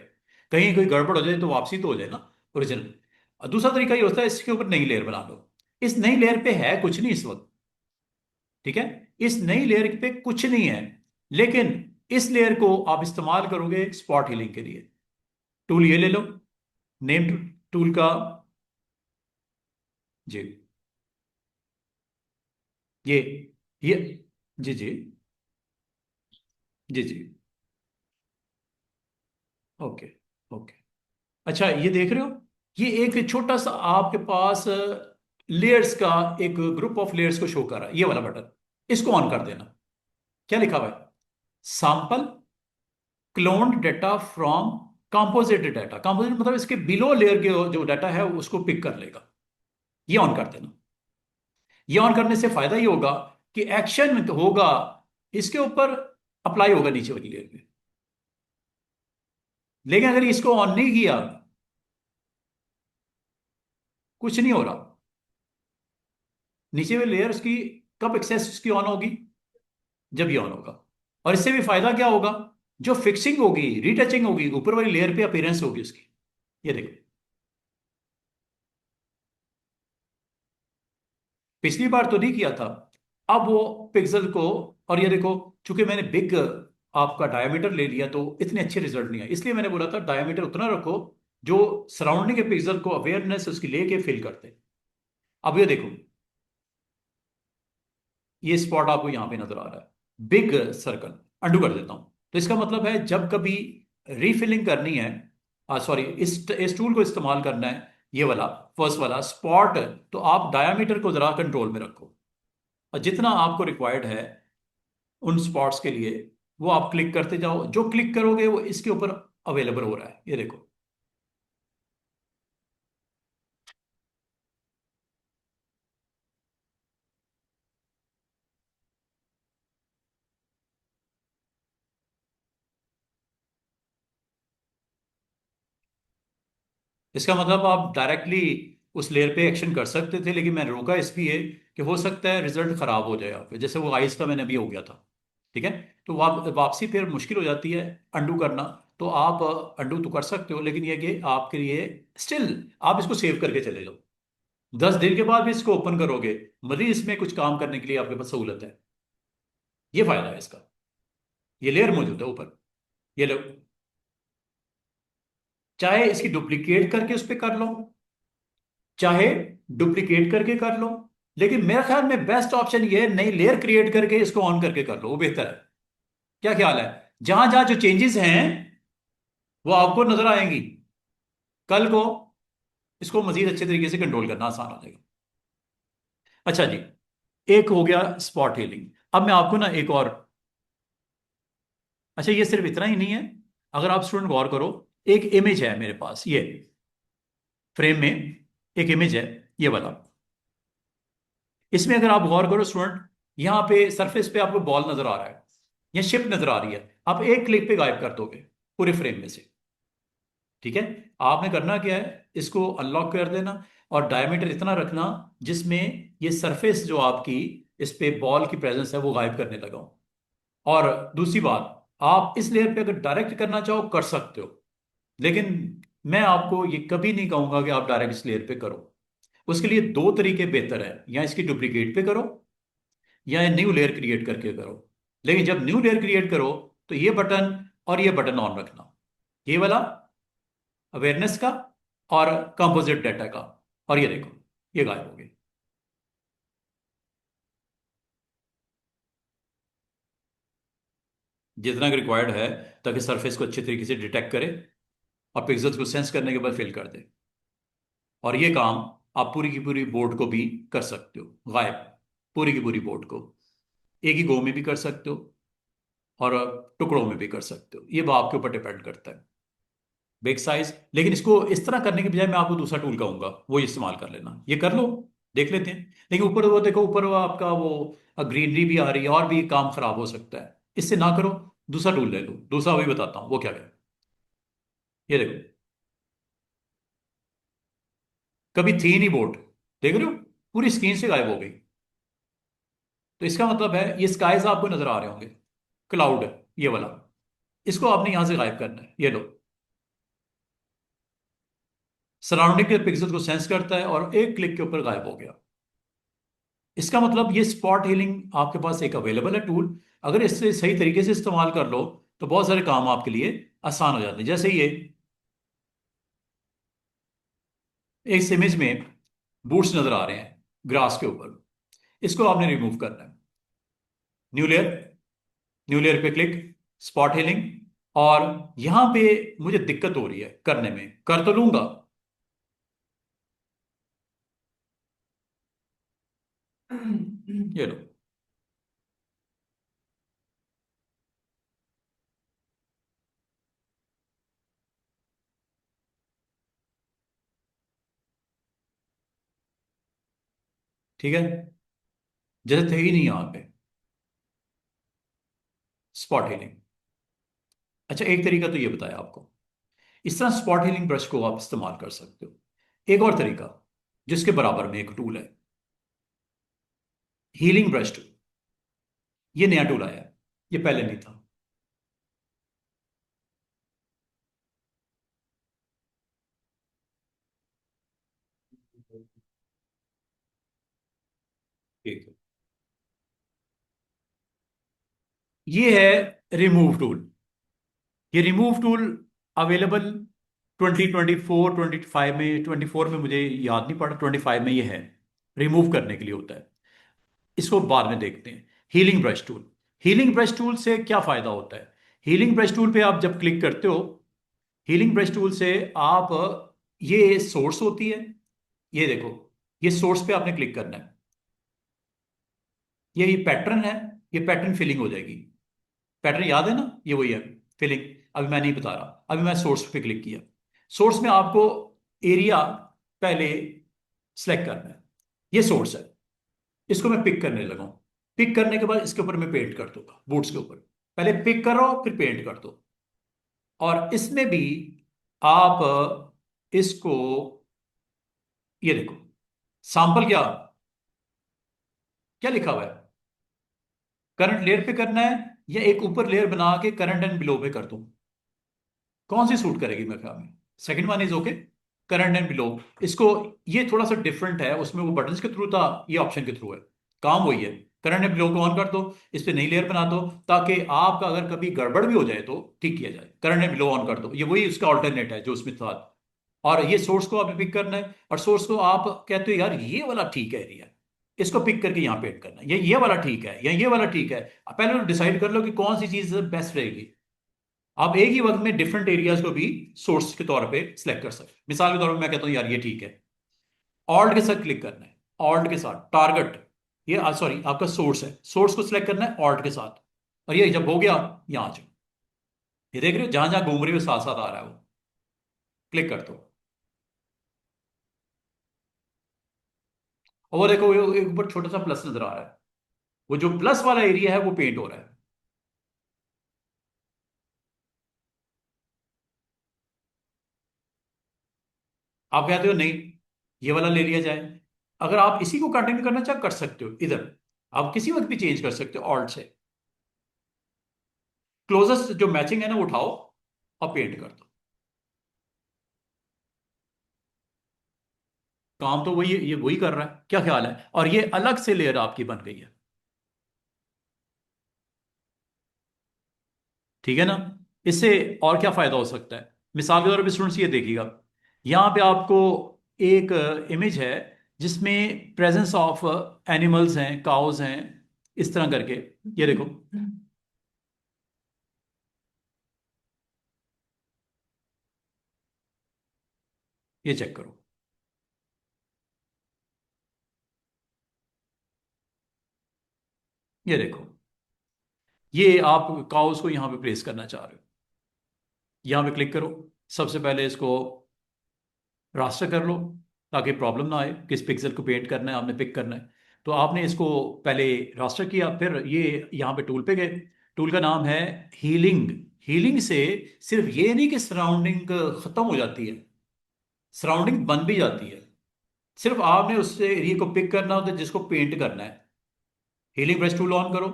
कहीं कोई गड़बड़ हो जाए तो वापसी तो हो जाए ना ओरिजिनल। दूसरा तरीका ये होता है, इसके ऊपर नई लेयर बना लो। इस नई लेयर पे है कुछ नहीं इस वक्त। ठीक है। इस नई लेयर पे कुछ नहीं है, लेकिन इस लेयर को आप इस्तेमाल करोगे स्पॉट हीलिंग के लिए। टूल ये ले लो, नेम टूल का। जी, ये ये जी जी जी जी। Okay okay. अच्छा, ये देख रहे हो, ये एक छोटा सा आपके पास लेयर्स का एक ग्रुप ऑफ लेयर्स को शो कर रहा है, ये वाला बटन। इसको ऑन कर देना। क्या लिखा हुआ है? Sample cloned data from composite data. Composite मतलब इसके बिलो लेयर के जो डाटा है उसको पिक कर लेगा। ये ऑन कर देना। ये ऑन करने से फायदा ये होगा कि एक्शन होगा इसके ऊपर, अप्लाई होगा नीचे वाली लेयर पे। लेकिन अगर इसको ऑन नहीं किया, कुछ नहीं हो रहा। नीचे वाली लेयर उसकी कब एक्सेस उसकी ऑन होगी? जब ये ऑन होगा। और इससे भी फायदा क्या होगा? जो फिक्सिंग होगी, रीटचिंग होगी, ऊपर वाली लेयर पे अपीयरेंस होगी उसकी। ये देखो, पिछली बार तो नहीं किया था, अब वो पिक्सल को। और ये देखो, चूंकि मैंने बिग आपका डायमीटर ले लिया तो इतने अच्छे रिजल्ट नहीं आए, इसलिए मैंने बोला था डायमीटर उतना रखो जो सराउंडिंग के पिक्सल को अवेयरनेस उसकी लेके फिल करते। अब ये देखो, ये स्पॉट आपको यहां पे नजर आ रहा है, बिग सर्कल। अंडू कर देता हूं। तो इसका मतलब है जब कभी रीफिलिंग करनी है, सॉरी, इस टूल को इस्तेमाल करना है, ये वाला फर्स्ट वाला स्पॉट, तो आप डायमीटर को जरा कंट्रोल में रखो, और जितना आपको रिक्वायर्ड है उन स्पॉट्स के लिए वो आप क्लिक करते जाओ। जो क्लिक करोगे वो इसके ऊपर अवेलेबल हो रहा है, ये देखो। इसका मतलब आप डायरेक्टली उस लेयर पे एक्शन कर सकते थे, लेकिन मैंने रोका इसलिए कि हो सकता है रिजल्ट खराब हो जाए आपके, जैसे वो आइस का मैंने अभी हो गया था। ठीक है। तो वापसी फिर मुश्किल हो जाती है अंडू करना। तो आप अंडू तो कर सकते हो, लेकिन ये कि आपके लिए स्टिल आप इसको सेव करके चले जाओ। 10 दिन के बाद भी इसको ओपन करोगे, मजीद इसमें कुछ काम करने के लिए आपके पास सहूलत है। ये फायदा है इसका। ये लेयर मौजूद है ऊपर। ये लो, चाहे इसकी डुप्लीकेट करके उस पर कर लो, चाहे डुप्लीकेट करके कर लो, लेकिन मेरे ख्याल में बेस्ट ऑप्शन ये है, नई लेयर क्रिएट करके इसको ऑन करके कर लो, वो बेहतर है। क्या ख्याल है? जहां जहां जो चेंजेस हैं वो आपको नजर आएंगी। कल को इसको मजीद अच्छे तरीके से कंट्रोल करना आसान हो जाएगा। अच्छा जी, एक हो गया स्पॉट हीलिंग। अब मैं आपको ना एक और, अच्छा ये सिर्फ इतना ही नहीं है। अगर आप स्टूडेंट गौर करो, एक इमेज है मेरे पास, ये फ्रेम में एक इमेज है, ये वाला। इसमें अगर आप गौर करो स्टूडेंट, यहां पे सरफेस पे आपको बॉल नजर आ रहा है या शिप नजर आ रही है। आप एक क्लिक पे गायब कर दोगे पूरे फ्रेम में से। ठीक है, आपने करना क्या है, इसको अनलॉक कर देना और डायमीटर इतना रखना जिसमें ये सरफेस जो आपकी इस पे बॉल की प्रेजेंस है वो गायब करने लगा हो। और दूसरी बात, आप इस लेयर पे अगर डायरेक्ट करना चाहो कर सकते हो, लेकिन मैं आपको ये कभी नहीं कहूंगा कि आप डायरेक्ट इस लेयर पे करो। उसके लिए दो तरीके बेहतर है, या इसकी डुप्लीकेट पे करो या न्यू लेयर क्रिएट करके करो। लेकिन जब न्यू लेयर क्रिएट करो तो ये बटन और ये बटन ऑन रखना, ये वाला अवेयरनेस का और कंपोजिट डाटा का। और ये देखो, ये गायब हो गए। जितना रिक्वायर्ड है, ताकि सरफेस को अच्छे तरीके से डिटेक्ट करे और पिक्सल्स को सेंस करने के बाद फिल कर दे। और ये काम आप पूरी की पूरी बोर्ड को भी कर सकते हो गायब, पूरी की पूरी बोर्ड को एक ही गो में भी कर सकते हो और टुकड़ों में भी कर सकते हो। ये आपके ऊपर डिपेंड करता है बिग साइज। लेकिन इसको इस तरह करने के बजाय मैं आपको दूसरा टूल कहूंगा, वो इस्तेमाल कर लेना। ये कर लो, देख लेते हैं। लेकिन ऊपर वो देखो, ऊपर वो आपका वो ग्रीनरी भी आ रही है और भी काम खराब हो सकता है। इससे ना करो, दूसरा टूल ले लो। दूसरा वही बताता हूँ वो क्या है। ये देखो, कभी थी नहीं बोट, देख रहे हो, पूरी स्क्रीन से गायब हो गई। तो इसका मतलब है ये स्काइज आपको नजर आ रहे होंगे, क्लाउड है ये वाला। इसको आपने यहां से गायब करना है। ये लो, सराउंडिंग के पिक्सल को सेंस करता है और एक क्लिक के ऊपर गायब हो गया। इसका मतलब ये स्पॉट हीलिंग आपके पास एक अवेलेबल है टूल। अगर इससे सही तरीके से इस्तेमाल कर लो तो बहुत सारे काम आपके लिए आसान हो जाते हैं। जैसे ये इस इमेज में बूट्स नजर आ रहे हैं ग्रास के ऊपर, इसको आपने रिमूव करना है। न्यू लेयर, न्यू लेयर पे क्लिक, स्पॉट हीलिंग। और यहां पे मुझे दिक्कत हो रही है करने में, कर तो लूंगा। ये लो, ठीक है, जैसे थे ही नहीं यहाँ पे स्पॉट हीलिंग। अच्छा, एक तरीका तो ये बताया आपको। इस तरह स्पॉट हीलिंग ब्रश को आप इस्तेमाल कर सकते हो। एक और तरीका जिसके बराबर में एक टूल है, हीलिंग ब्रश टूल। ये नया टूल आया है, ये पहले नहीं था। ठीक है, ये है रिमूव टूल। ये रिमूव टूल अवेलेबल 2024 25 में, 24 में मुझे याद नहीं पड़ा, 25 में ये है। रिमूव करने के लिए होता है। इसको बाद में देखते हैं। Healing brush tool, healing brush tool से क्या फायदा होता है? हीलिंग ब्रश टूल पे आप जब क्लिक करते हो, हीलिंग ब्रश टूल से आप, ये सोर्स होती है, ये देखो, ये सोर्स पे आपने क्लिक करना है। ये पैटर्न है, ये पैटर्न फिलिंग हो जाएगी। पैटर्न याद है ना, ये वही है फिलिंग। अभी मैं नहीं बता रहा, अभी मैं सोर्स पे क्लिक किया। सोर्स में आपको एरिया पहले सेलेक्ट करना है। ये सोर्स है, इसको मैं पिक करने लगा हूं। पिक करने के बाद इसके ऊपर मैं पेंट कर दूंगा, बूट्स के ऊपर। पहले पिक करो फिर पेंट कर दो। और इसमें भी आप इसको, ये देखो, सैंपल क्या क्या लिखा हुआ है, करंट लेयर पे करना है या एक ऊपर लेयर बना के करंट एंड बिलो पे कर दूं? कौन सी सूट करेगी मेरे ख्याल में? Second one is okay, current and below. इसको, ये थोड़ा सा डिफरेंट है, उसमें वो बटन्स के थ्रू था, ये ऑप्शन के थ्रू है। काम वही है। करंट एंड बिलो को ऑन कर दो, इस पे नई लेयर बना दो, ताकि आपका अगर कभी गड़बड़ भी हो जाए तो ठीक किया जाए। करंट एंड बिलो ऑन कर दो, ये वही उसका ऑल्टरनेट है जो उसमें था। और ये सोर्स को आपने पिक करना है, और सोर्स को आप कहते हो यार ये वाला ठीक है एरिया, इसको पिक करके यहाँ पे ऐड करना है, ये वाला ठीक है या ये वाला ठीक है। पहले तो डिसाइड कर लो कि कौन सी चीज बेस्ट रहेगी। आप एक ही वक्त में डिफरेंट एरियाज को भी सोर्स के तौर पे सिलेक्ट कर सकते हैं। मिसाल के तौर पे मैं कहता हूँ यार ये ठीक है, ऑल्ट के साथ क्लिक करना है, ऑल्ट के साथ टारगेट, ये सॉरी आपका सोर्स है, सोर्स को सिलेक्ट करना है ऑल्ट के साथ। और ये जब हो गया, यहाँ आ जाओ, ये देख रहे हो जहां जहां घूम रही हो साथ साथ आ रहा है वो, क्लिक कर दो। और वो देखो वो एक ऊपर छोटा सा प्लस नजर आ रहा है, वो जो प्लस वाला एरिया है वो पेंट हो रहा है। आप कहते हो नहीं, ये वाला ले लिया जाए। अगर आप इसी को कंटिन्यू करना चाह कर सकते हो इधर, आप किसी वक्त भी चेंज कर सकते हो ऑल्ट से। क्लोजेस्ट जो मैचिंग है ना वो उठाओ और पेंट कर दो। काम तो वही, ये वही कर रहा है, क्या ख्याल है? और ये अलग से लेयर आपकी बन गई है, ठीक है ना? इससे और क्या फायदा हो सकता है? मिसाल के तौर पर स्टूडेंट्स ये देखिएगा, यहाँ पे आपको एक इमेज है जिसमें प्रेजेंस ऑफ एनिमल्स हैं, काउज हैं, इस तरह करके। ये देखो, ये चेक करो, ये देखो, ये आप काउस को यहाँ पे प्लेस करना चाह रहे हो। यहाँ पे क्लिक करो, सबसे पहले इसको रास्टर कर लो, ताकि प्रॉब्लम ना आए किस पिक्सल को पेंट करना है, आपने पिक करना है। तो आपने इसको पहले रास्टर किया, फिर ये यहाँ पे टूल पे गए, टूल का नाम है हीलिंग। हीलिंग से सिर्फ ये नहीं कि सराउंडिंग खत्म हो जाती है, सराउंडिंग बन भी जाती है। सिर्फ आपने उससे एरिया को पिक करना होता है जिसको पेंट करना है। हीलिंग ब्रश टूल ऑन करो,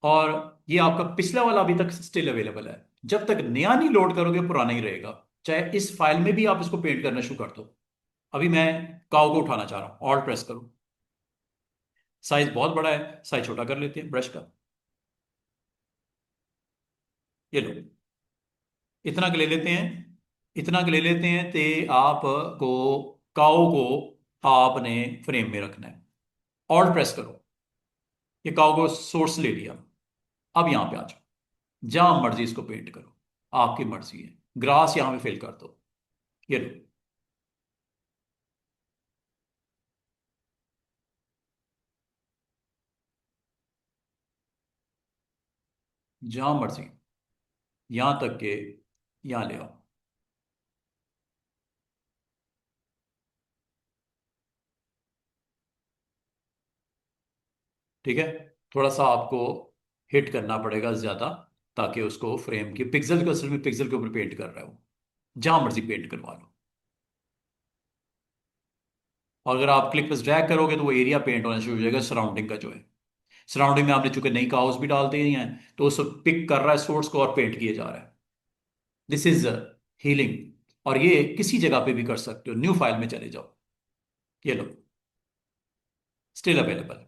और ये आपका पिछला वाला अभी तक स्टिल अवेलेबल है। जब तक नया नहीं लोड करोगे पुराना ही रहेगा, चाहे इस फाइल में भी आप इसको पेंट करना शुरू कर दो। अभी मैं काउ को उठाना चाह रहा हूं, ऑल्ट प्रेस करो। साइज बहुत बड़ा है, साइज छोटा कर लेते हैं ब्रश का। ये लो, इतना के ले लेते हैं, इतना के ले लेते हैं, ते आपको काउ को आपने फ्रेम में रखना है। ऑल्ट प्रेस करो, ये काउ को सोर्स ले लिया। अब यहां पे आ जाओ, जहां मर्जी इसको पेंट करो, आपकी मर्जी है। ग्रास यहां पे फिल कर दो, ये लो, जहां मर्जी, यहां तक के यहां ले आओ। ठीक है, थोड़ा सा आपको हिट करना पड़ेगा ज्यादा, ताकि उसको फ्रेम की पिक्सल को, असल में पिक्सल के ऊपर पेंट कर रहा है वो, जहां मर्जी पेंट करवा लो। और अगर आप क्लिक बस ड्रैग करोगे तो वो एरिया पेंट होना शुरू हो जाएगा, सराउंडिंग का जो है। सराउंडिंग में आपने चूंकि नई काउस भी डाल दी हैं, तो उस पिक कर रहा है सोर्स को और पेंट किए जा रहा है। This is healing. और ये किसी जगह पे भी कर सकते हो, न्यू फाइल में चले जाओ, ये लो, स्टिल अवेलेबल।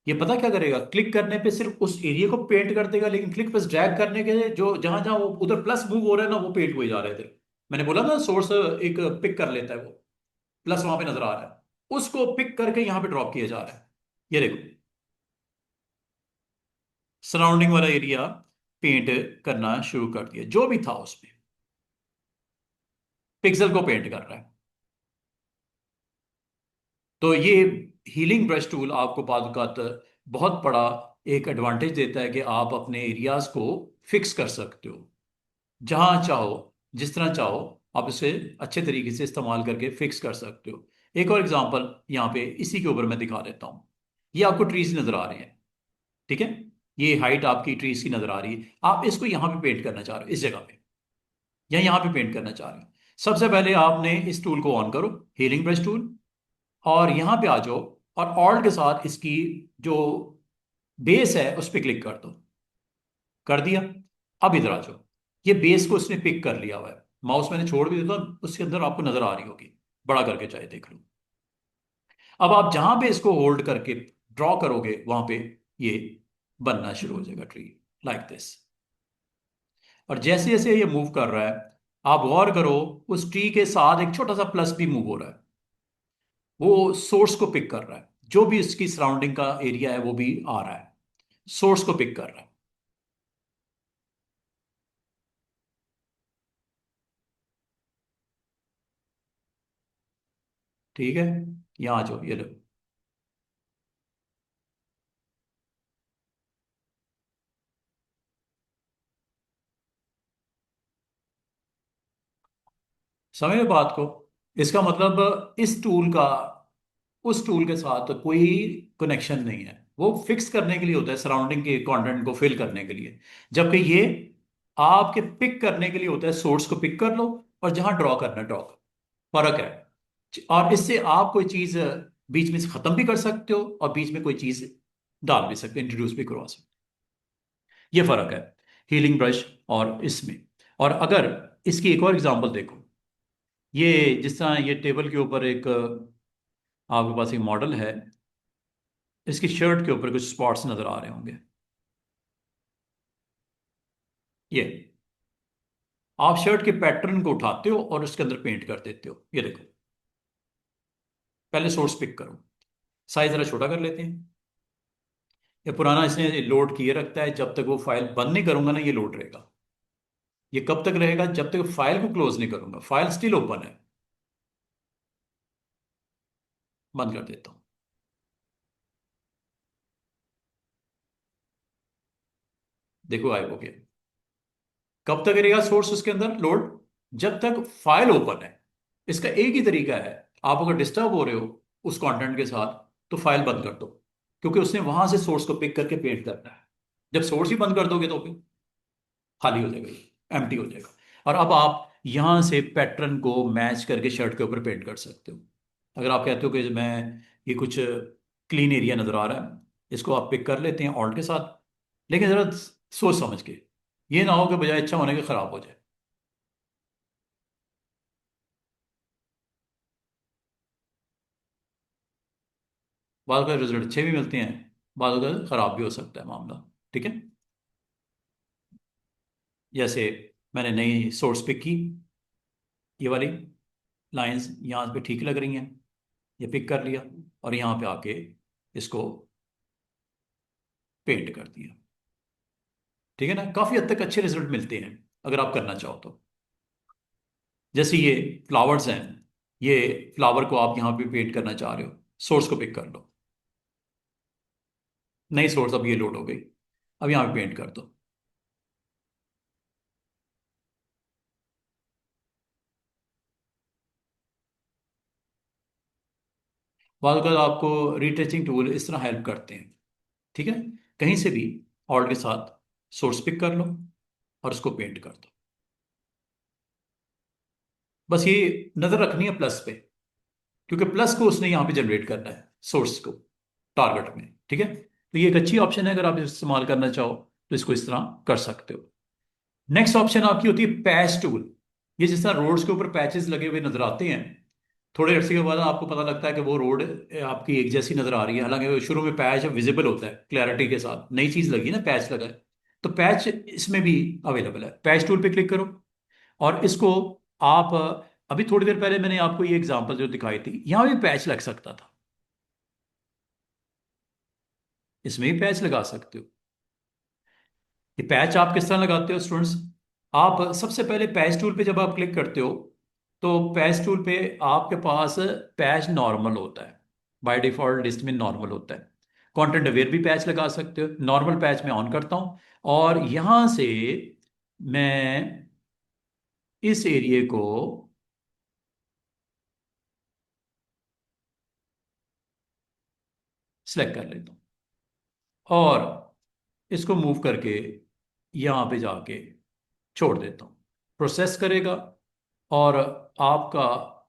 ये पता क्या करेगा, क्लिक करने पे सिर्फ उस एरिया को पेंट कर देगा, लेकिन क्लिक बस ड्रैग करने के जो जहां जहां वो उधर प्लस मूव हो रहा है ना, वो पेंट हुए जा रहे थे। मैंने बोला ना सोर्स एक पिक कर लेता है वो, प्लस वहां पे नजर आ रहा है, उसको पिक करके यहां पे ड्रॉप किया जा रहा है। ये देखो, सराउंडिंग वाला एरिया पेंट करना शुरू कर दिया, जो भी था उसमें पिक्सल को पेंट कर रहा है। तो ये हीलिंग ब्रश टूल आपको बाद बहुत बड़ा एक एडवांटेज देता है कि आप अपने एरियाज को फिक्स कर सकते हो, जहां चाहो, जिस तरह चाहो, आप इसे अच्छे तरीके से इस्तेमाल करके फिक्स कर सकते हो। एक और एग्जांपल यहाँ पे इसी के ऊपर मैं दिखा देता हूँ। ये आपको ट्रीज नजर आ रहे हैं, ठीक है? ये हाइट आपकी ट्रीज की नजर आ रही है, आप इसको यहाँ पे पेंट करना चाह रहे हो इस जगह पे, या यहाँ पे पेंट करना चाह रहे हो। सबसे पहले आपने इस टूल को ऑन करो, हीलिंग ब्रश टूल, और यहाँ पे आ जाओ, और ऑल्ट के साथ इसकी जो बेस है उस पर क्लिक कर दो। कर दिया? अब इधर आ जाओ, ये बेस को इसने पिक कर लिया हुआ है, माउस मैंने छोड़ भी दिया था, उसके अंदर आपको नजर आ रही होगी, बड़ा करके चाहे देख लो। अब आप जहां पे इसको होल्ड करके ड्रॉ करोगे वहां पे ये बनना शुरू हो जाएगा ट्री, लाइक दिस। और जैसे जैसे ये मूव कर रहा है, आप गौर करो, उस ट्री के साथ एक छोटा सा प्लस भी मूव हो रहा है। वो सोर्स को पिक कर रहा है, जो भी इसकी सराउंडिंग का एरिया है वो भी आ रहा है, सोर्स को पिक कर रहा है। ठीक है, यहां आ जाओ, ये लो। समझ रहे हो बात को? इसका मतलब इस टूल का उस टूल के साथ कोई कनेक्शन नहीं है, वो फिक्स करने के लिए होता है, सराउंडिंग के कंटेंट को फिल करने के लिए। जबकि ये आपके पिक करने के लिए होता है, सोर्स को पिक कर लो और जहां ड्रॉ करना ड्रॉ करो। फर्क है। और इससे आप कोई चीज बीच में से खत्म भी कर सकते हो और बीच में कोई चीज डाल भी सकते हो, इंट्रोड्यूस भी करवा सकते हो। ये फर्क है हीलिंग ब्रश और इसमें। और अगर इसकी एक और एग्जांपल देखो, ये जिस तरह ये टेबल के ऊपर एक आपके पास एक मॉडल है, इसकी शर्ट के ऊपर कुछ स्पॉट्स नजर आ रहे होंगे। ये आप शर्ट के पैटर्न को उठाते हो और उसके अंदर पेंट कर देते हो। ये देखो, पहले सोर्स पिक करो, साइज जरा छोटा कर लेते हैं। ये पुराना इसने लोड किए रखता है, जब तक वो फाइल बंद नहीं करूंगा ना ये लोड रहेगा। ये कब तक रहेगा? जब तक फाइल को क्लोज नहीं करूंगा, फाइल स्टिल ओपन है। बंद कर देता हूं। देखो गायब हो गया। कब तक रहेगा सोर्स उसके अंदर लोड? जब तक फाइल ओपन है। इसका एक ही तरीका है, आप अगर डिस्टर्ब हो रहे हो उस कंटेंट के साथ तो फाइल बंद कर दो, क्योंकि उसने वहां से सोर्स को पिक करके पेंट करना है। जब सोर्स ही बंद कर दोगे तो फिर खाली हो जाएगा, एम्प्टी हो जाएगा। और अब आप यहां से पैटर्न को मैच करके शर्ट के ऊपर पेंट कर सकते हो। अगर आप कहते हो कि मैं ये कुछ क्लीन एरिया नजर आ रहा है, इसको आप पिक कर लेते हैं ऑल्ट के साथ, लेकिन जरा सोच समझ के, ये ना हो कि बजाय अच्छा होने के खराब हो जाए। बाद का रिजल्ट अच्छे भी मिलते हैं, बाद का खराब भी हो सकता है मामला। ठीक है, जैसे मैंने नई सोर्स पिक की, ये वाली लाइंस यहाँ पे ठीक लग रही हैं, ये पिक कर लिया और यहाँ पे आके इसको पेंट कर दिया। ठीक है ना, काफी हद तक अच्छे रिजल्ट मिलते हैं अगर आप करना चाहो तो। जैसे ये फ्लावर्स हैं, ये फ्लावर को आप यहाँ पे पेंट करना चाह रहे हो, सोर्स को पिक कर लो। नई सोर्स अब ये लोड हो गई, अब यहाँ पे पेंट कर दो। बाद अगर आपको रीटचिंग टूल इस तरह हेल्प करते हैं। ठीक है, कहीं से भी ऑल्ट के साथ सोर्स पिक कर लो और उसको पेंट कर दो। बस ये नजर रखनी है प्लस पे, क्योंकि प्लस को उसने यहाँ पे जनरेट करना है, सोर्स को टारगेट में। ठीक है, तो ये एक अच्छी ऑप्शन है, अगर आप इस्तेमाल करना चाहो तो इसको इस तरह कर सकते हो। नेक्स्ट ऑप्शन आपकी होती है पैच टूल। ये जिस तरह रोड्स के ऊपर पैचेस लगे हुए नजर आते हैं, थोड़े अरसे के बाद आपको पता लगता है कि वो रोड आपकी एक जैसी नजर आ रही है, हालांकि शुरू में पैच विजिबल होता है क्लैरिटी के साथ, नई चीज लगी ना, पैच लगा है। तो पैच इसमें भी अवेलेबल है। पैच टूल पे क्लिक करो और इसको आप अभी थोड़ी देर पहले मैंने आपको ये एग्जांपल जो दिखाई थी, यहां भी पैच लग सकता था, इसमें भी पैच लगा सकते हो। ये पैच आप किस तरह लगाते हो स्टूडेंट्स? आप सबसे पहले पैच टूल पे जब आप क्लिक करते हो तो पैच टूल पे आपके पास पैच नॉर्मल होता है, बाय डिफॉल्ट लिस्ट में नॉर्मल होता है। कंटेंट अवेयर भी पैच लगा सकते हो। नॉर्मल पैच में ऑन करता हूं और यहां से मैं इस एरिया को सिलेक्ट कर लेता हूं और इसको मूव करके यहां पे जाके छोड़ देता हूं। प्रोसेस करेगा और आपका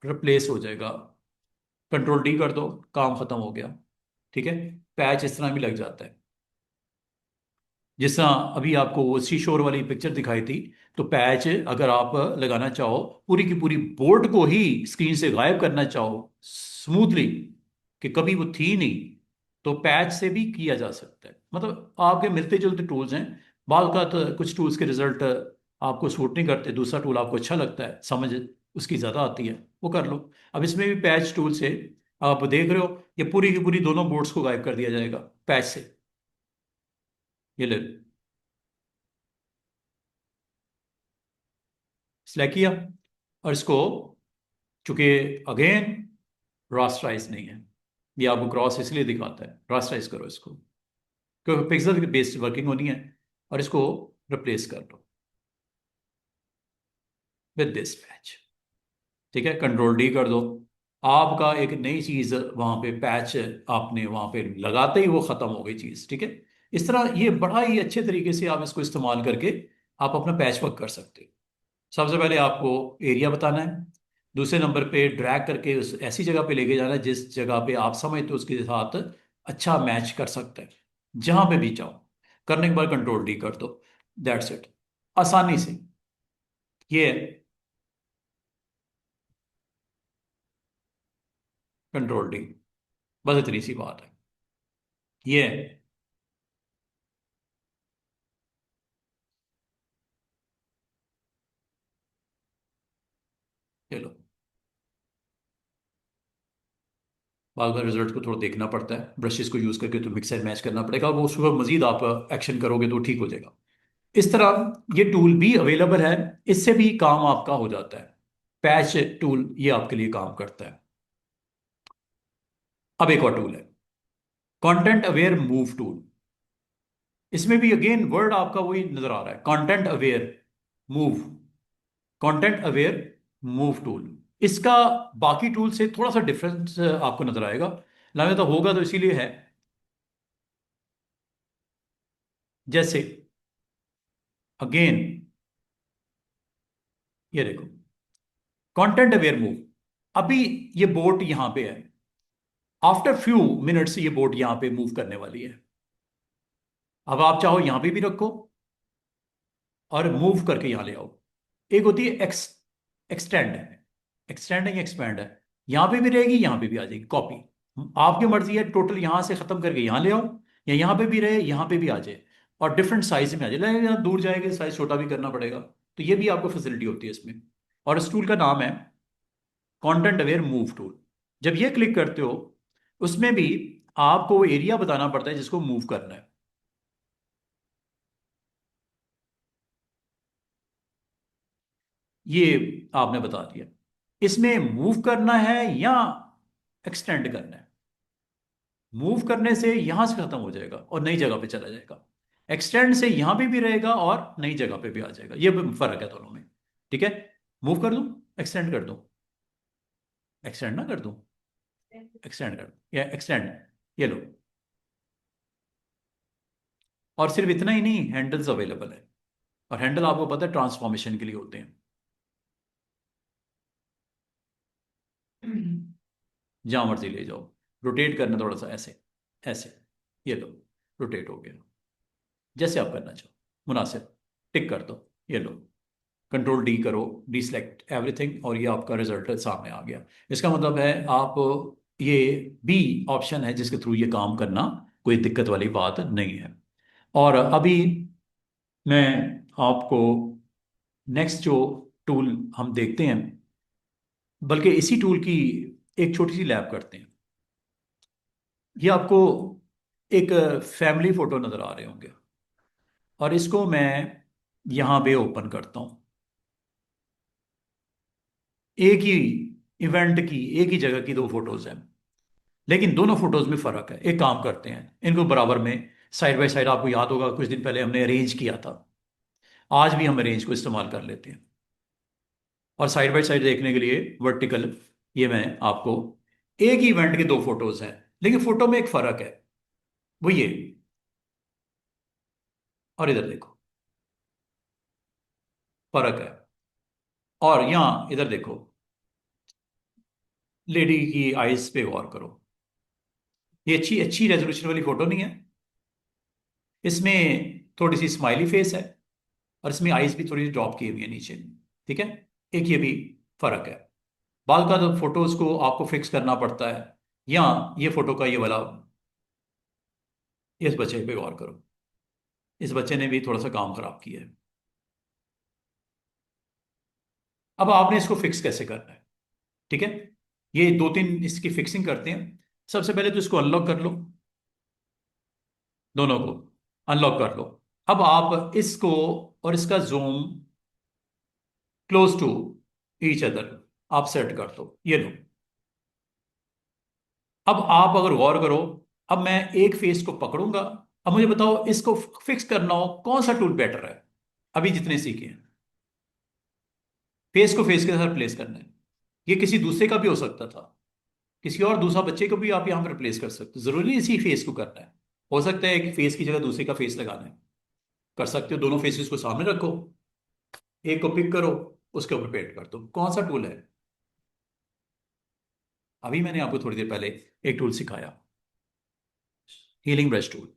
रिप्लेस हो जाएगा। कंट्रोल डी कर दो, काम खत्म हो गया। ठीक है, पैच इस तरह भी लग जाता है। जिस तरह अभी आपको वो सी शोर वाली पिक्चर दिखाई थी, तो पैच अगर आप लगाना चाहो, पूरी की पूरी बोर्ड को ही स्क्रीन से गायब करना चाहो स्मूथली, कि कभी वो थी नहीं, तो पैच से भी किया जा सकता है। मतलब आपके मिलते जुलते टूल्स हैं। बाल का तो कुछ टूल्स के रिजल्ट आपको सूट नहीं करते, दूसरा टूल आपको अच्छा लगता है, समझ उसकी ज़्यादा आती है, वो कर लो। अब इसमें भी पैच टूल से आप देख रहे हो, ये पूरी की पूरी दोनों बोर्ड्स को गायब कर दिया जाएगा पैच से। ये ले सिलेक्ट किया, और इसको, चूंकि अगेन रास्टराइज नहीं है, ये आपको क्रॉस इसलिए दिखाता है, रास्टराइज करो इसको, क्योंकि पिक्सल बेस्ड वर्किंग होनी है। और इसको रिप्लेस कर दो विद दिस पैच। ठीक है, कंट्रोल डी कर दो। आपका एक नई चीज वहां पे पैच आपने वहां पे लगाते ही वो खत्म हो गई चीज। ठीक है, इस तरह ये बड़ा ही अच्छे तरीके से आप इसको इस्तेमाल करके आप अपना पैच वर्क कर सकते हो। सबसे पहले आपको एरिया बताना है, दूसरे नंबर पे ड्रैग करके उस ऐसी जगह पे लेके जाना है जिस जगह पे आप समझते हो उसके साथ अच्छा मैच कर सकता है, जहां पे भी चाहो। करने के बाद कंट्रोल डी कर दो, दैट्स इट, आसानी से। ये है कंट्रोल डी, बस इतनी सी बात है। ये है। चलो, बाद में रिजल्ट को थोड़ा देखना पड़ता है, ब्रशेस को यूज करके तो मिक्स एंड मैच करना पड़ेगा, वो उसके बाद मजीद आप एक्शन करोगे तो ठीक हो जाएगा। इस तरह ये टूल भी अवेलेबल है, इससे भी काम आपका हो जाता है। पैच टूल ये आपके लिए काम करता है। अब एक और टूल है, कंटेंट अवेयर मूव टूल। इसमें भी अगेन वर्ड आपका वही नजर आ रहा है, content aware move, content aware move tool. इसका बाकी टूल से थोड़ा सा डिफरेंस आपको नजर आएगा, लागे तो होगा तो इसीलिए है। जैसे अगेन ये देखो, कंटेंट अवेयर मूव, अभी ये बोट यहां पे है, आफ्टर फ्यू मिनट्स ये बोट यहां पे मूव करने वाली है। अब आप चाहो यहां पे भी रखो और मूव करके यहां ले आओ। एक होती है एक्सटेंड है, एक्सटेंड है या एक्सपैंड है, यहां पे भी रहेगी यहां पे भी आ जाएगी कॉपी। आपकी मर्जी है, टोटल यहां से खत्म करके यहां ले आओ, या यहां पे भी रहे यहां पे भी आ जाए, और डिफरेंट साइज में आ जाए। लेकिन यहाँ दूर जाएगा साइज छोटा भी करना पड़ेगा, तो ये भी आपको फैसिलिटी होती है इसमें। और इस टूल का नाम है कंटेंट अवेयर मूव टूल। जब ये क्लिक करते हो, उसमें भी आपको वो एरिया बताना पड़ता है जिसको मूव करना है। ये आपने बता दिया, इसमें मूव करना है या एक्सटेंड करना है। मूव करने से यहां से खत्म हो जाएगा और नई जगह पे चला जाएगा, एक्सटेंड से यहां पे भी रहेगा और नई जगह पे भी आ जाएगा, ये फर्क है दोनों में। ठीक है, मूव कर दूं, एक्सटेंड कर दूं, एक्सटेंड ना कर दूं, एक्सटेंड कर दूं या एक्सटेंड, ये लो। और सिर्फ इतना ही नहीं, हैंडल्स अवेलेबल है, और हैंडल आपको पता है ट्रांसफॉर्मेशन के लिए होते हैं। जहां मर्जी ले जाओ, रोटेट करना थोड़ा सा ऐसे, ऐसे, ये लो, रोटेट हो गया, जैसे आप करना चाहो मुनासिब, टिक कर दो, ये लो, कंट्रोल डी करो, डी सेलेक्ट एवरीथिंग, और ये आपका रिजल्ट सामने आ गया। इसका मतलब है आप, ये बी ऑप्शन है जिसके थ्रू ये काम करना कोई दिक्कत वाली बात नहीं है। और अभी मैं आपको नेक्स्ट जो टूल हम देखते हैं, बल्कि इसी टूल की एक छोटी सी लैब करते हैं। ये आपको एक फैमिली फोटो नजर आ रहे होंगे, और इसको मैं यहां पे ओपन करता हूं। एक ही इवेंट की, एक ही जगह की दो फोटोज हैं, लेकिन दोनों फोटोज में फर्क है। एक काम करते हैं, इनको बराबर में साइड बाय साइड, आपको याद होगा कुछ दिन पहले हमने अरेंज किया था, आज भी हम अरेंज को इस्तेमाल कर लेते हैं। और साइड बाय साइड देखने के लिए वर्टिकल, ये मैं आपको, एक ही इवेंट के दो फोटोज हैं, लेकिन फोटो में एक फर्क है, वो ये, और इधर देखो, फर्क है। और यहां इधर देखो, लेडी की आईज पे गौर करो, ये अच्छी अच्छी रेजोल्यूशन वाली फोटो नहीं है इसमें। थोड़ी सी स्माइली फेस है, और इसमें आईज भी थोड़ी सी ड्रॉप की हुई है नीचे। ठीक है, एक ये भी फर्क है। बाल का तो फोटोज को आपको फिक्स करना पड़ता है। या ये फोटो का ये वाला, इस बच्चे पे गौर करो, इस बच्चे ने भी थोड़ा सा काम खराब किया है। अब आपने इसको फिक्स कैसे करना है? ठीक है, ये दो तीन इसकी फिक्सिंग करते हैं। सबसे पहले तो इसको अनलॉक कर लो, दोनों को अनलॉक कर लो। अब आप इसको और इसका zoom close to each other आप सेट कर दो, ये लो। अब आप अगर गौर करो, अब मैं एक फेस को पकड़ूंगा। अब मुझे बताओ, इसको फिक्स करना हो कौन सा टूल बेटर है? अभी जितने सीखे हैं, फेस को फेस के साथ रिप्लेस करना है। ये किसी दूसरे का भी हो सकता था, किसी और दूसरा बच्चे को भी आप यहां पर रिप्लेस कर सकते हो, जरूरी नहीं इसी फेस को करना है। हो सकता है कि फेस की जगह दूसरे का फेस लगाना है, कर सकते हो। दोनों फेसेस को सामने रखो, एक को पिक करो, उसके ऊपर पेंट कर दो। कौन सा टूल है? अभी मैंने आपको थोड़ी देर पहले एक टूल सिखाया, healing brush tool.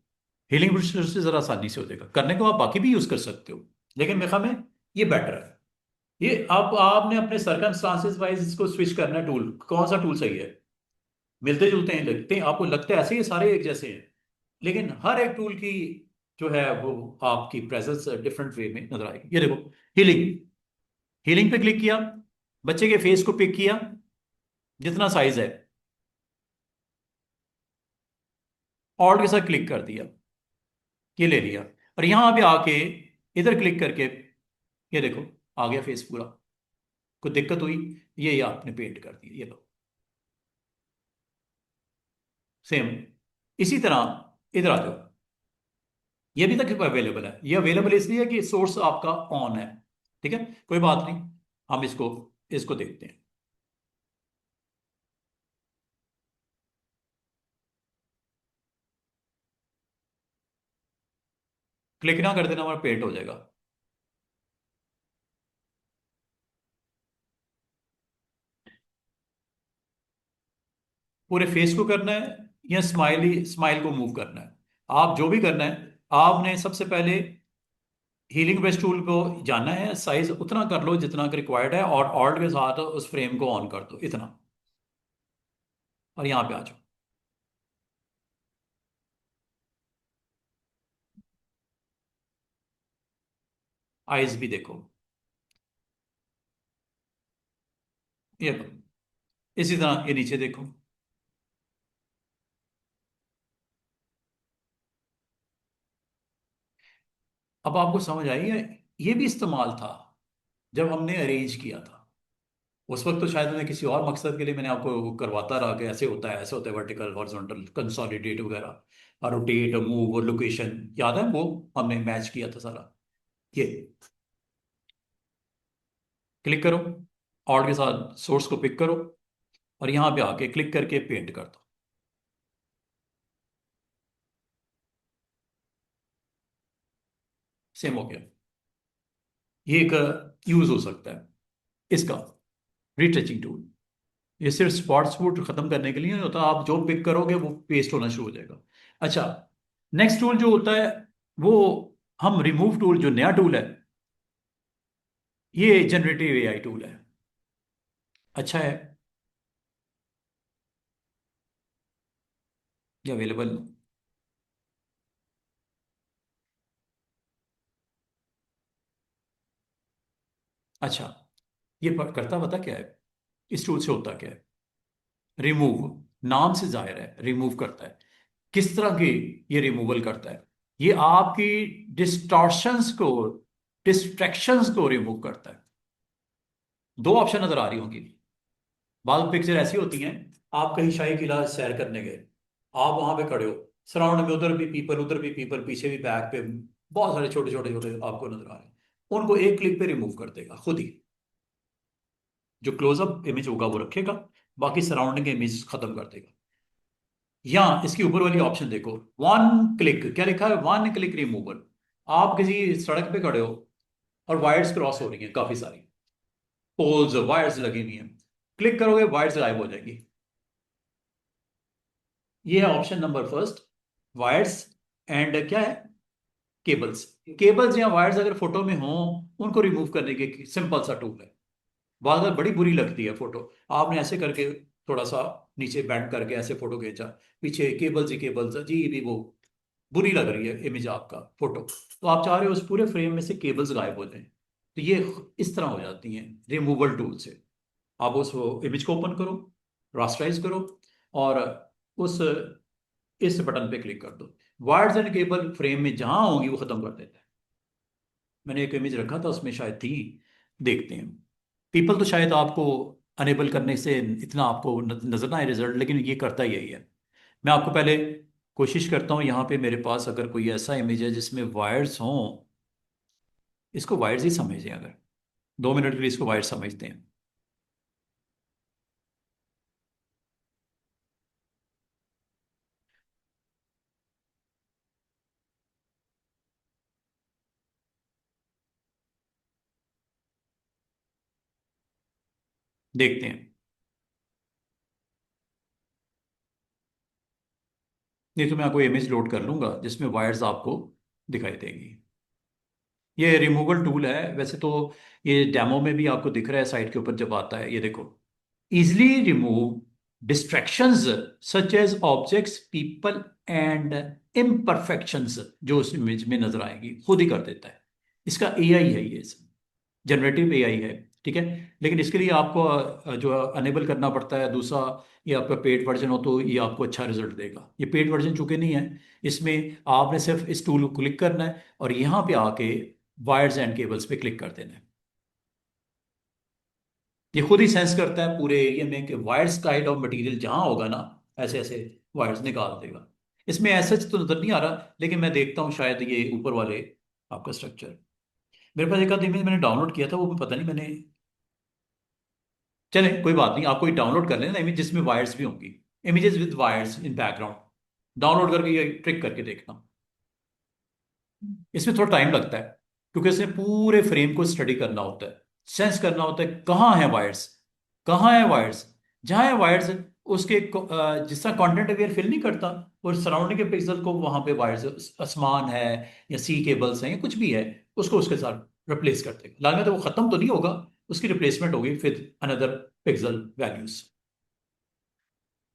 Healing brush से जरा आसानी से हो जाएगा, करने को आप बाकी भी यूज कर सकते हो, लेकिन मेरे ख्याल में ये बेटर है। ये आप आपने अपने सर्कमस्टांसेस वाइज इसको स्विच करना है, टूल कौन सा टूल सही है। मिलते जुलते हैं, लगते हैं आपको, लगता है ऐसे ही सारे एक जैसे हैं, लेकिन हर एक टूल की जो है वो आपकी प्रेजेंस डिफरेंट वे में नजर आएगी। ये देखो, हीलिंग, हीलिंग पे क्लिक किया, बच्चे के फेस को पिक किया, जितना साइज है, ऑल्ट के साथ क्लिक कर दिया, ये ले लिया। और यहां पे आके इधर क्लिक करके, ये देखो, आ गया फेस पूरा। कोई दिक्कत हुई? ये आपने पेंट कर दिया, ये लो। सेम इसी तरह इधर आ जाओ, ये भी तक अवेलेबल है। ये अवेलेबल इसलिए कि सोर्स आपका ऑन है। ठीक है, कोई बात नहीं, हम इसको इसको देखते हैं। क्लिक ना कर देना, हमारा पेंट हो जाएगा। पूरे फेस को करना है या स्माइली स्माइल को मूव करना है? आप जो भी करना है, आपने सबसे पहले हीलिंग ब्रश टूल को जानना है, साइज उतना कर लो जितना रिक्वायर्ड है, और ऑल्ट के साथ उस फ्रेम को ऑन कर दो इतना, और यहां पे आ जाओ। आइज भी देखो, ये लो। इसी तरह ये नीचे देखो। अब आपको समझ आई है, ये भी इस्तेमाल था जब हमने अरेंज किया था। उस वक्त तो शायद मैंने किसी और मकसद के लिए मैंने आपको वो करवाता रहा कि ऐसे होता है, ऐसे होता है, वर्टिकल हॉरिजॉन्टल कंसोलिडेट वगैरह, और रोटेट मूव और लोकेशन, याद है वो हमने मैच किया था सारा। ये क्लिक करो, ऑल्ट के साथ सोर्स को पिक करो, और यहां पे आके क्लिक करके पेंट कर दो। सेम हो गया। ये एक यूज हो सकता है इसका, रीटचिंग टूल। ये सिर्फ स्पॉट्स को खत्म करने के लिए नहीं होता, आप जो पिक करोगे वो पेस्ट होना शुरू हो जाएगा। अच्छा, नेक्स्ट टूल जो होता है वो, हम रिमूव टूल, जो नया टूल है, ये जनरेटिव एआई टूल है। अच्छा है, ये अवेलेबल। अच्छा, ये करता पता क्या है? इस टूल से होता क्या है? रिमूव, नाम से जाहिर है रिमूव करता है। किस तरह की ये रिमूवल करता है? ये आपकी डिस्टॉर्शंस को, डिस्ट्रैक्शंस को रिमूव करता है। दो ऑप्शन नजर आ रही होंगी। बाद पिक्चर ऐसी होती हैं, आप कहीं शाही किला सैर करने गए, आप वहां पे खड़े हो, सराउंड में उधर भी पीपल, उधर भी पीपल, पीछे भी बैक पे बहुत सारे छोटे छोटे छोटे आपको नजर आ रहे हैं। उनको एक क्लिक पे रिमूव कर देगा खुद ही। जो क्लोजअप इमेज होगा वो रखेगा, बाकी सराउंडिंग इमेज खत्म कर देगा। या इसकी ऊपर वाली ऑप्शन देखो, वन क्लिक, क्या लिखा है? One click removal. आप किसी सड़क पे खड़े हो और वायर्स क्रॉस हो रही हैं, काफी सारी पोल्स वायर्स लगी हुई हैं, क्लिक करोगे वायर्स गायब हो जाएगी। ये है option number first, wires. And क्या है? केबल्स। केबल्स या वायर्स अगर फोटो में हों, उनको रिमूव करने के सिंपल सा टूल है। बाद में बड़ी बुरी लगती है फोटो, आपने ऐसे करके थोड़ा सा नीचे बेंड करके ऐसे फोटो खींचा, पीछे केबल्स ही केबल्स, अजीब ही वो बुरी लग रही है इमेज आपका फोटो, तो आप चाह रहे हो उस पूरे फ्रेम में से केबल्स गायब हो जाएं, तो ये इस तरह हो जाती हैं रिमूवल टूल से। आप उस इमेज को ओपन करो, रास्टराइज करो, और उस इस बटन पे क्लिक कर दो। वायर्स एंड केबल फ्रेम में जहां होंगी वो खत्म कर देता है। मैंने एक इमेज रखा था, उसमें शायद थी, देखते हैं। पीपल तो शायद आपको अनेबल करने से इतना आपको नजर ना आए रिजल्ट, लेकिन ये करता ही यही है। मैं आपको पहले कोशिश करता हूँ, यहाँ पे मेरे पास अगर कोई ऐसा इमेज है जिसमें वायर्स हों, इसको वायर्स ही समझें, अगर 2 मिनट के लिए इसको वायर्स समझते हैं। देखते हैं। नहीं तो मैं आपको इमेज लोड कर लूंगा जिसमें वायर्स आपको दिखाई देंगी। ये रिमूवल टूल है वैसे तो, ये डेमो में भी आपको दिख रहा है साइट के ऊपर जब आता है, ये देखो। easily remove distractions such as objects, people and imperfections जो उस इमेज में नजर आएगी, खुद ही कर देता है। इसका एआई है ये, जनरेटिव एआई है, ठीक है। लेकिन इसके लिए आपको जो अनेबल करना पड़ता है दूसरा, ये आपका पेड वर्जन हो तो ये आपको अच्छा रिजल्ट देगा। ये पेड वर्जन चूंकि नहीं है, इसमें आपने सिर्फ इस टूल को क्लिक करना है और यहाँ पे आके वायर्स एंड केबल्स पे क्लिक कर देना है। ये खुद ही सेंस करता है पूरे एरिया में कि वायर्स काइंड ऑफ मटेरियल जहां होगा ना, ऐसे ऐसे वायर्स निकाल देगा। इसमें ऐसा तो नजर नहीं आ रहा, लेकिन मैं देखता हूँ शायद ये ऊपर वाले आपका स्ट्रक्चर। मेरे पास एक आध इमेज मैंने डाउनलोड किया था, वो पता नहीं मैंने, चले कोई बात नहीं, आपको डाउनलोड कर लेना इमेज जिसमें वायर्स भी होंगी, images with wires in background. Download करके ये ट्रिक करके देखना। इसमें थोड़ा टाइम लगता है क्योंकि इसमें पूरे फ्रेम को स्टडी करना होता है, सेंस करना होता है कहाँ है वायर्स, कहाँ है वायर्स। जहाँ है वायर्स उसके जिस तरह कंटेंट अवेयर फिल नहीं करता, और सराउंडिंग के पिक्सल को वहां पे वायर्स, आसमान है या सी केबल्स हैं या कुछ भी है, उसको उसके साथ रिप्लेस करते हैं। लाल में तो वो खत्म तो नहीं होगा, उसकी रिप्लेसमेंट होगी विद अनदर पिक्सल वैल्यूज।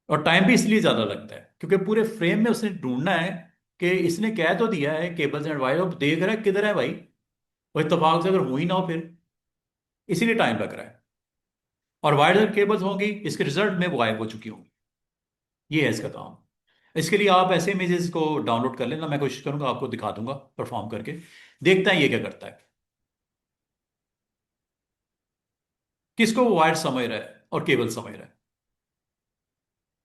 और टाइम भी इसलिए ज्यादा लगता है क्योंकि पूरे फ्रेम में उसने ढूंढना है कि इसने कह तो दिया है केबल्स एंड वायर, अब देख रहा है किधर है भाई, और इत्तेफाक से अगर हुई ना हो फिर, इसीलिए टाइम लग रहा है। और वायर्स एंड केबल्स होंगी, इसके रिजल्ट में वो गायब हो चुकी होंगी। ये है इसका काम। इसके लिए आप ऐसे इमेजेस को डाउनलोड कर लेना, मैं कोशिश करूंगा आपको दिखा दूंगा परफॉर्म करके। देखता है ये क्या करता है, किसको वो वायर समझ रहा है और केबल समझ रहा है।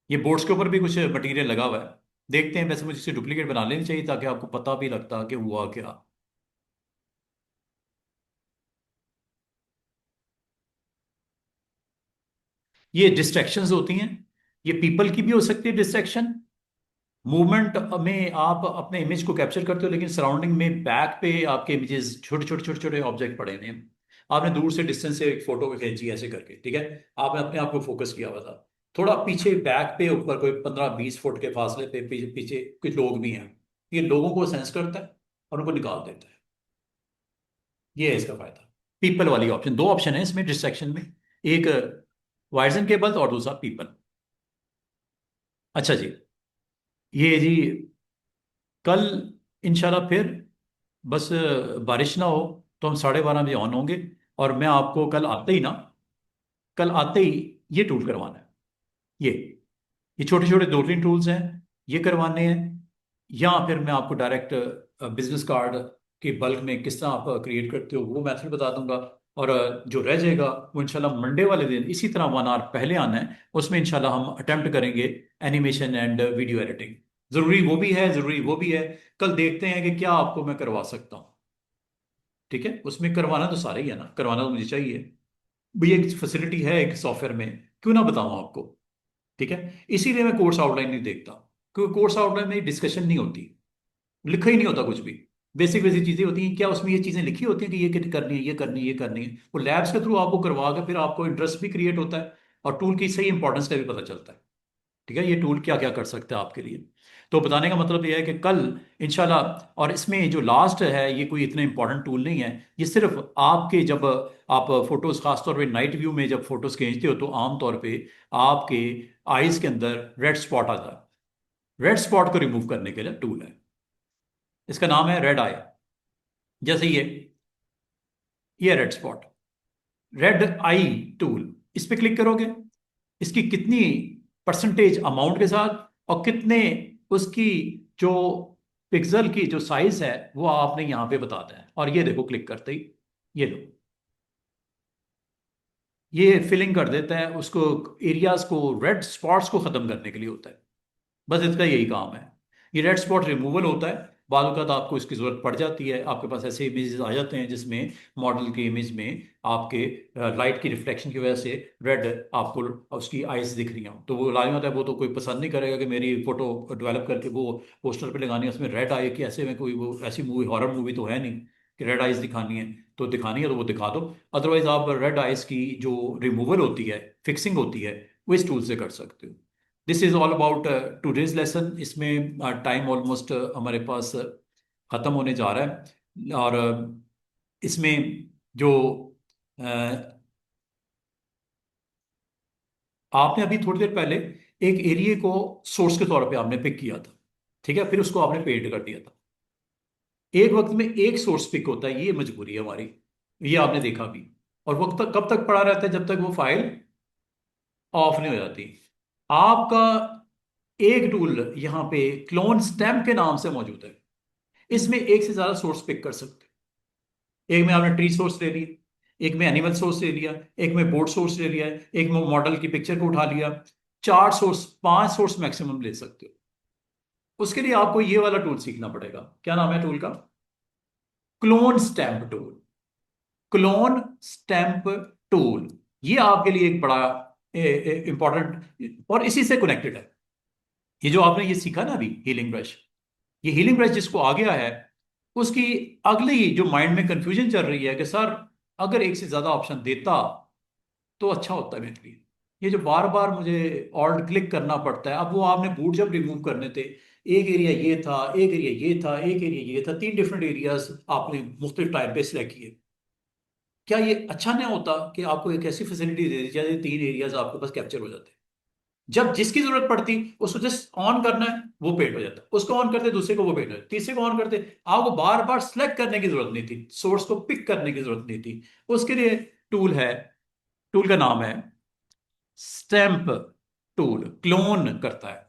ये बोर्ड्स के ऊपर भी कुछ मटेरियल लगा हुआ है, देखते हैं। वैसे मुझे इसे डुप्लीकेट बना लेनी चाहिए ताकि आपको पता भी लगता कि हुआ क्या। ये डिस्ट्रैक्शंस होती हैं, ये पीपल की भी हो सकती है डिस्ट्रैक्शन। मूवमेंट में आप अपने इमेज को कैप्चर करते हो, लेकिन सराउंडिंग में बैक पे आपके इमेजेस छोटे छोटे छोटे छोटे ऑब्जेक्ट पड़े हुए हैं। आपने दूर से डिस्टेंस से एक फोटो खींची ऐसे करके, ठीक है, आपने अपने आप को फोकस किया हुआ था। थोड़ा पीछे बैक पे ऊपर कोई 15-20 फुट के फासले पे पीछे कुछ लोग भी हैं, ये लोगों को सेंस करता है और उनको निकाल देता है। ये है इसका फायदा। पीपल वाली ऑप्शन, दो ऑप्शन है इसमें डिस्ट्रैक्शन में, एक वायर्स एंड केबल्स और दूसरा पीपल। अच्छा जी, ये जी कल इंशाल्लाह फिर, बस बारिश ना हो तो हम 12:30 बजे ऑन होंगे। और मैं आपको कल आते ही ना, कल आते ही ये टूल करवाना है। ये ये छोटे छोटे 2-3 टूल्स हैं, ये करवाने हैं। या फिर मैं आपको डायरेक्ट बिजनेस कार्ड के बल्क में किस तरह आप क्रिएट करते हो वो मैथड बता दूंगा। और जो रह जाएगा वो इंशाल्लाह मंडे वाले दिन इसी तरह 1 आवर पहले आना है, उसमें इंशाल्लाह हम अटेम्प्ट करेंगे एनिमेशन एंड वीडियो एडिटिंग। जरूरी वो भी है, जरूरी वो भी है। कल देखते हैं कि क्या आपको मैं करवा सकता हूँ। ठीक है, उसमें करवाना तो सारा ही है ना, करवाना तो मुझे चाहिए। भैया एक फैसिलिटी है एक सॉफ्टवेयर में, क्यों ना बताऊं आपको। ठीक है, इसीलिए मैं कोर्स आउटलाइन नहीं देखता, क्योंकि कोर्स आउटलाइन में डिस्कशन नहीं होती, लिखा ही नहीं होता कुछ भी। बेसिक बेसिक चीजें होती हैं, क्या उसमें ये चीजें लिखी होती हैं कि ये करनी है, ये करनी है, ये करनी है। वो लैब्स के थ्रू आपको करवा के फिर आपको इंटरेस्ट भी क्रिएट होता है और टूल की सही इंपॉर्टेंस का भी पता चलता है। ठीक है, ये टूल क्या क्या कर सकता है आपके लिए। तो बताने का मतलब ये है कि कल इंशाल्लाह, और इसमें जो लास्ट है ये कोई इतना इंपॉर्टेंट टूल नहीं है। ये सिर्फ आपके जब आप फोटोज, खासतौर पे नाइट व्यू में जब फोटोज खींचते हो तो आमतौर पे आपके आईज के अंदर रेड स्पॉट आता है। रेड स्पॉट को रिमूव करने के लिए टूल है, इसका नाम है रेड आई। जैसे ये red spot, red I tool, इस पे क्लिक करोगे, इसकी कितनी परसेंटेज अमाउंट के साथ और कितने उसकी जो पिक्सल की जो साइज है वो आपने यहां पे बताना है। और ये देखो क्लिक करते ही ये लो, ये फिलिंग कर देता है उसको, एरियाज को, रेड स्पॉट्स को खत्म करने के लिए होता है। बस इसका यही काम है। ये रेड स्पॉट रिमूवल होता है। बाद वक़्त आपको इसकी ज़रूरत पड़ जाती है, आपके पास ऐसे इमेजेस आ जाते हैं जिसमें मॉडल के इमेज में आपके लाइट की रिफ्लेक्शन की वजह से रेड आपको उसकी आइज दिख रही हों, तो वो लाजमी होता है। वो तो कोई पसंद नहीं करेगा कि मेरी फ़ोटो डेवलप करके वो पोस्टर पे लगानी है, उसमें रेड आई की, ऐसे में कोई वो ऐसी मूवी, हॉरर मूवी तो है नहीं कि रेड आइज दिखानी है। तो दिखानी है तो वो दिखा दो। अदरवाइज आप रेड आइज की जो रिमूवल होती है, फिक्सिंग होती है, वो इस टूल से कर सकते हो। This is all about today's lesson. इसमें टाइम ऑलमोस्ट हमारे पास ख़त्म होने जा रहा है। और इसमें जो uh, आपने अभी थोड़ी देर पहले एक एरिया को सोर्स के तौर पे आपने पिक किया था, ठीक है, फिर उसको आपने पेंट कर दिया था। एक वक्त में एक सोर्स पिक होता है, ये मजबूरी है हमारी, ये आपने देखा भी। और वक्त तक कब तक पड़ा रहता है, जब तक वो फाइल ऑफ नहीं हो जाती। आपका एक टूल यहाँ पे क्लोन स्टैम्प के नाम से मौजूद है। इसमें एक से ज्यादा सोर्स पिक कर सकते हैं। एक में आपने ट्री सोर्स ले लिया, एक में एनिमल सोर्स ले लिया, एक में बोर्ड सोर्स ले लिया, एक में मॉडल की पिक्चर को उठा लिया। चार सोर्स, पांच सोर्स मैक्सिमम ले सकते हो। उसके लिए आपको ये वाला टूल सीखना पड़ेगा। क्या नाम है टूल का? Clone stamp tool. Clone stamp tool, ये आपके लिए एक बड़ा इंपॉर्टेंट और इसी से कनेक्टेड है। ये जो आपने ये सीखा ना अभी, हीलिंग ब्रश, ये हीलिंग ब्रश जिसको आ गया है, उसकी अगली जो माइंड में कंफ्यूजन चल रही है कि सर अगर एक से ज्यादा ऑप्शन देता तो अच्छा होता मेरे लिए। ये जो बार बार मुझे ऑल्ट क्लिक करना पड़ता है, अब वो आपने बूट जब रिमूव करने थे, एक एरिया ये था, एक एरिया ये था, एक एरिया ये था, तीन डिफरेंट एरियाज आपने मुख्तलिफ टाइम पे सिलेक्ट किए। क्या ये अच्छा नहीं होता कि आपको एक ऐसी फैसिलिटी दे दी जाए, तीन एरियाज आपके पास कैप्चर हो जाते, जब जिसकी जरूरत पड़ती उसको जस्ट ऑन करना है, वो पेंट हो जाता, उसको ऑन करते दूसरे को वो पेंट हो जाता, तीसरे को ऑन करते, आपको बार बार सेलेक्ट करने की जरूरत नहीं थी, सोर्स को पिक करने की जरूरत नहीं थी। उसके लिए टूल है, टूल का नाम है स्टैंप टूल। क्लोन करता है,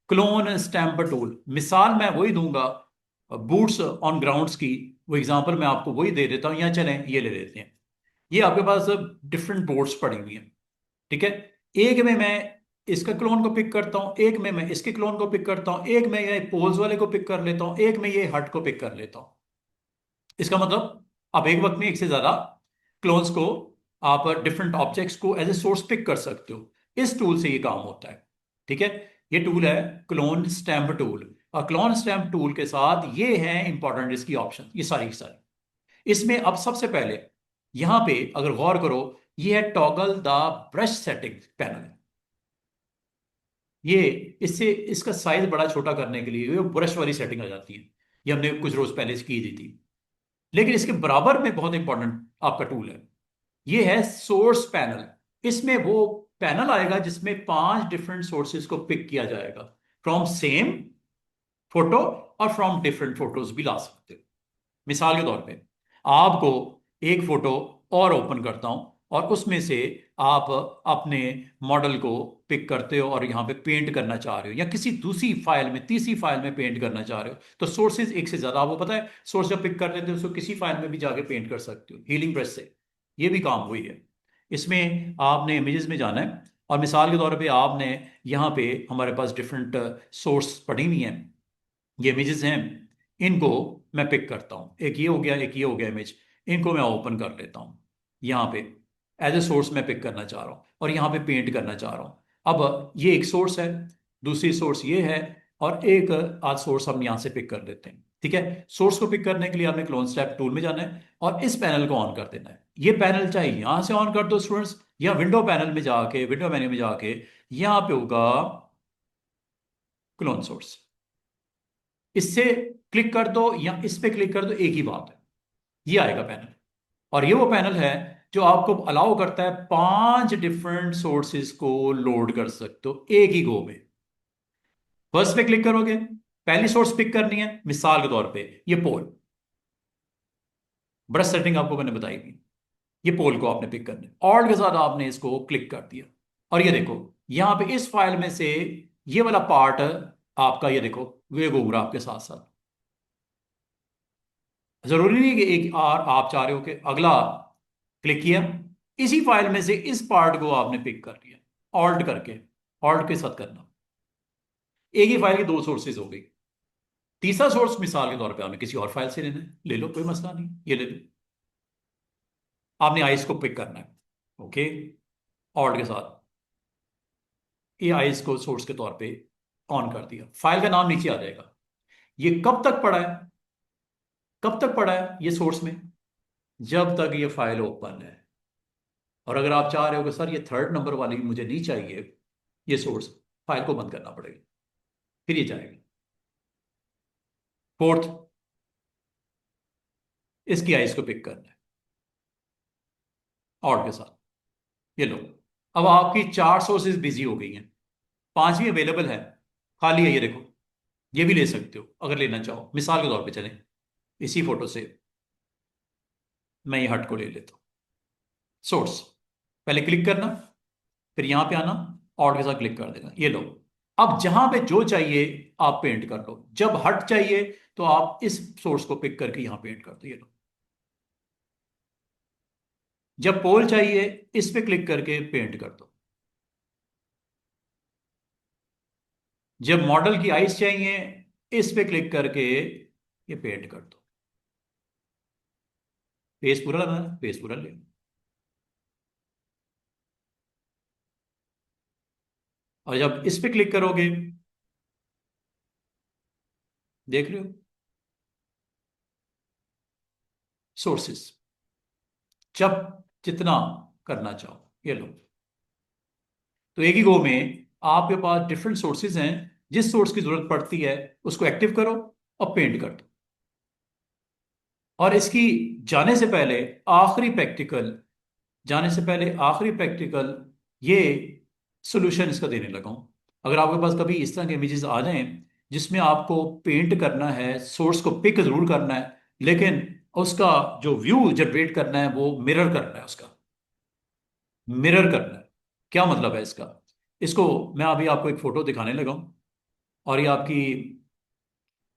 क्लोन स्टैंप टूल। मिसाल मैं वही दूंगा बूट्स ऑन ग्राउंड्स की, वो एग्जांपल मैं आपको वही दे देता हूं। यहाँ चलें ये ले लेते हैं, ये आपके पास डिफरेंट बोर्ड्स पड़ी हुई हैं, ठीक है। एक में मैं इसका क्लोन को पिक करता हूं, एक में मैं इसके क्लोन को पिक करता हूं, एक में ये पोल्स वाले को पिक कर लेता हूं, एक में ये हट को पिक कर लेता हूं। इसका मतलब आप एक वक्त में एक से ज्यादा क्लोन्स को, आप डिफरेंट ऑब्जेक्ट्स को एज ए सोर्स पिक कर सकते हो। इस टूल से ये काम होता है, ठीक है। ये टूल है क्लोन स्टैम्प टूल। और क्लोन स्टैम्प टूल के साथ ये है इंपॉर्टेंट इसकी ऑप्शन, ये सारी की सारी। इसमें अब सबसे पहले यहां पे अगर गौर करो, ये है toggle the brush setting panel. ये इससे इसका साइज बड़ा छोटा करने के लिए ये ब्रश वाली सेटिंग आ जाती है, ये हमने कुछ रोज पहले की दी थी। लेकिन इसके बराबर में बहुत इंपॉर्टेंट आपका टूल है, ये है सोर्स पैनल। इसमें वो पैनल आएगा जिसमें पांच डिफरेंट सोर्सेज को पिक किया जाएगा फ्रॉम सेम फोटो, और फ्रॉम डिफरेंट फोटोज भी ला सकते हो। मिसाल के तौर पे आपको एक फोटो और ओपन करता हूं, और उसमें से आप अपने मॉडल को पिक करते हो और यहां पे पेंट करना चाह रहे हो, या किसी दूसरी फाइल में, तीसरी फाइल में पेंट करना चाह रहे हो, तो सोर्सेज एक से ज्यादा, आपको पता है सोर्स जब पिक कर लेते हो उसको किसी फाइल में भी जाके पेंट कर सकते हो हीलिंग ब्रश से। ये भी काम हुई है। इसमें आपने इमेजेस में जाना है, और मिसाल के तौर पे आपने यहाँ पे हमारे पास डिफरेंट सोर्स पड़ी हुई हैं, ये इमेजेस हैं, इनको मैं पिक करता हूँ, एक ये हो गया, एक ये हो गया इमेज, इनको मैं ओपन कर लेता हूँ। यहाँ पे एज ए सोर्स मैं पिक करना चाह रहा हूँ और यहाँ पे पेंट करना चाह रहा हूँ। अब ये एक सोर्स है, दूसरी सोर्स ये है, और एक आज सोर्स हम यहाँ से पिक कर लेते हैं, ठीक है। सोर्स को पिक करने के लिए आपने क्लोन स्टैप टूल में जाना है और इस पैनल को ऑन कर देना है। ये पैनल चाहे यहाँ से ऑन कर दो स्टूडेंट्स, या विंडो पैनल में जाके, विंडो मेन्यू में जाके यहाँ पे होगा क्लोन सोर्स। इससे क्लिक कर दो या इस पे क्लिक कर दो, एक ही बात है, ये आएगा पैनल। और ये वो पैनल है जो आपको अलाउ करता है 5 डिफरेंट सोर्सेज को लोड कर सकते हो एक ही गो में। फर्स्ट पे क्लिक करोगे, पहली सोर्स पिक करनी है, मिसाल के तौर पे ये पोल। ब्रश सेटिंग आपको मैंने बताई थी, ये पोल को आपने पिक करना है, ऑल्ट के साथ आपने इसको क्लिक कर दिया। और ये देखो यहां पे इस फाइल में से ये वाला पार्ट आपका, ये देखो ये घूम रहा आपके साथ साथ। जरूरी नहीं कि एक और आप चाह रहे हो कि अगला क्लिक किया, इसी फाइल में से इस पार्ट को आपने पिक कर लिया, ऑल्ट करके, ऑल्ट के साथ करना। एक ही फाइल की 2 सोर्सेज हो गई। तीसरा सोर्स मिसाल के तौर पे आपने किसी और फाइल से लेना है, ले लो, कोई मसला नहीं, ये ले लो। आपने आइस को पिक करना है, ओके, ऑल्ट के साथ ये आइस को सोर्स के तौर पे ऑन कर दिया, फाइल का नाम नीचे आ जाएगा। ये कब तक पड़ा है, कब तक पड़ा है ये सोर्स में, जब तक ये फाइल ओपन है। और अगर आप चाह रहे हो कि सर ये 3rd नंबर वाली मुझे नहीं चाहिए ये सोर्स, फाइल को बंद करना पड़ेगा, फिर ये जाएगा। 4th, इसकी आइस को पिक करना है ऑल्ट के साथ, ये लो। अब आपकी 4 सोर्सेज बिजी हो गई हैं, 5वीं अवेलेबल है, खाली है, ये देखो, ये भी ले सकते हो अगर लेना चाहो। मिसाल के तौर पे चलें, इसी फोटो से मैं ये हट को ले लेता हूं। सोर्स पहले क्लिक करना, फिर यहां पे आना, ऑल्ट के साथ क्लिक कर देना, ये लो। अब जहां पे जो चाहिए आप पेंट कर लो, जब हट चाहिए तो आप इस सोर्स को पिक करके यहां पेंट कर दो, ये लो। जब पोल चाहिए इस पे क्लिक करके पेंट कर दो। जब मॉडल की आइस चाहिए इस पे क्लिक करके ये पेंट कर दो। पेज पूरा लगाना है, पेज पूरा ले लो। और जब इस पे क्लिक करोगे, देख रहे हो सोर्सेस, जब जितना करना चाहो ये लो। तो एक ही गो में आपके पास डिफरेंट सोर्सेज हैं, जिस सोर्स की जरूरत पड़ती है उसको एक्टिव करो और पेंट कर दो। और इसकी जाने से पहले आखिरी प्रैक्टिकल, जाने से पहले आखिरी प्रैक्टिकल ये सोल्यूशन इसका देने लगा हूं। अगर आपके पास कभी इस तरह के इमेजेस आ जाएं जिसमें आपको पेंट करना है, सोर्स को पिक जरूर करना है, लेकिन उसका जो व्यू जनरेट करना है वो मिरर करना है, उसका मिरर करना है। क्या मतलब है इसका, इसको मैं अभी आपको एक फोटो दिखाने लगा हूं। और ये आपकी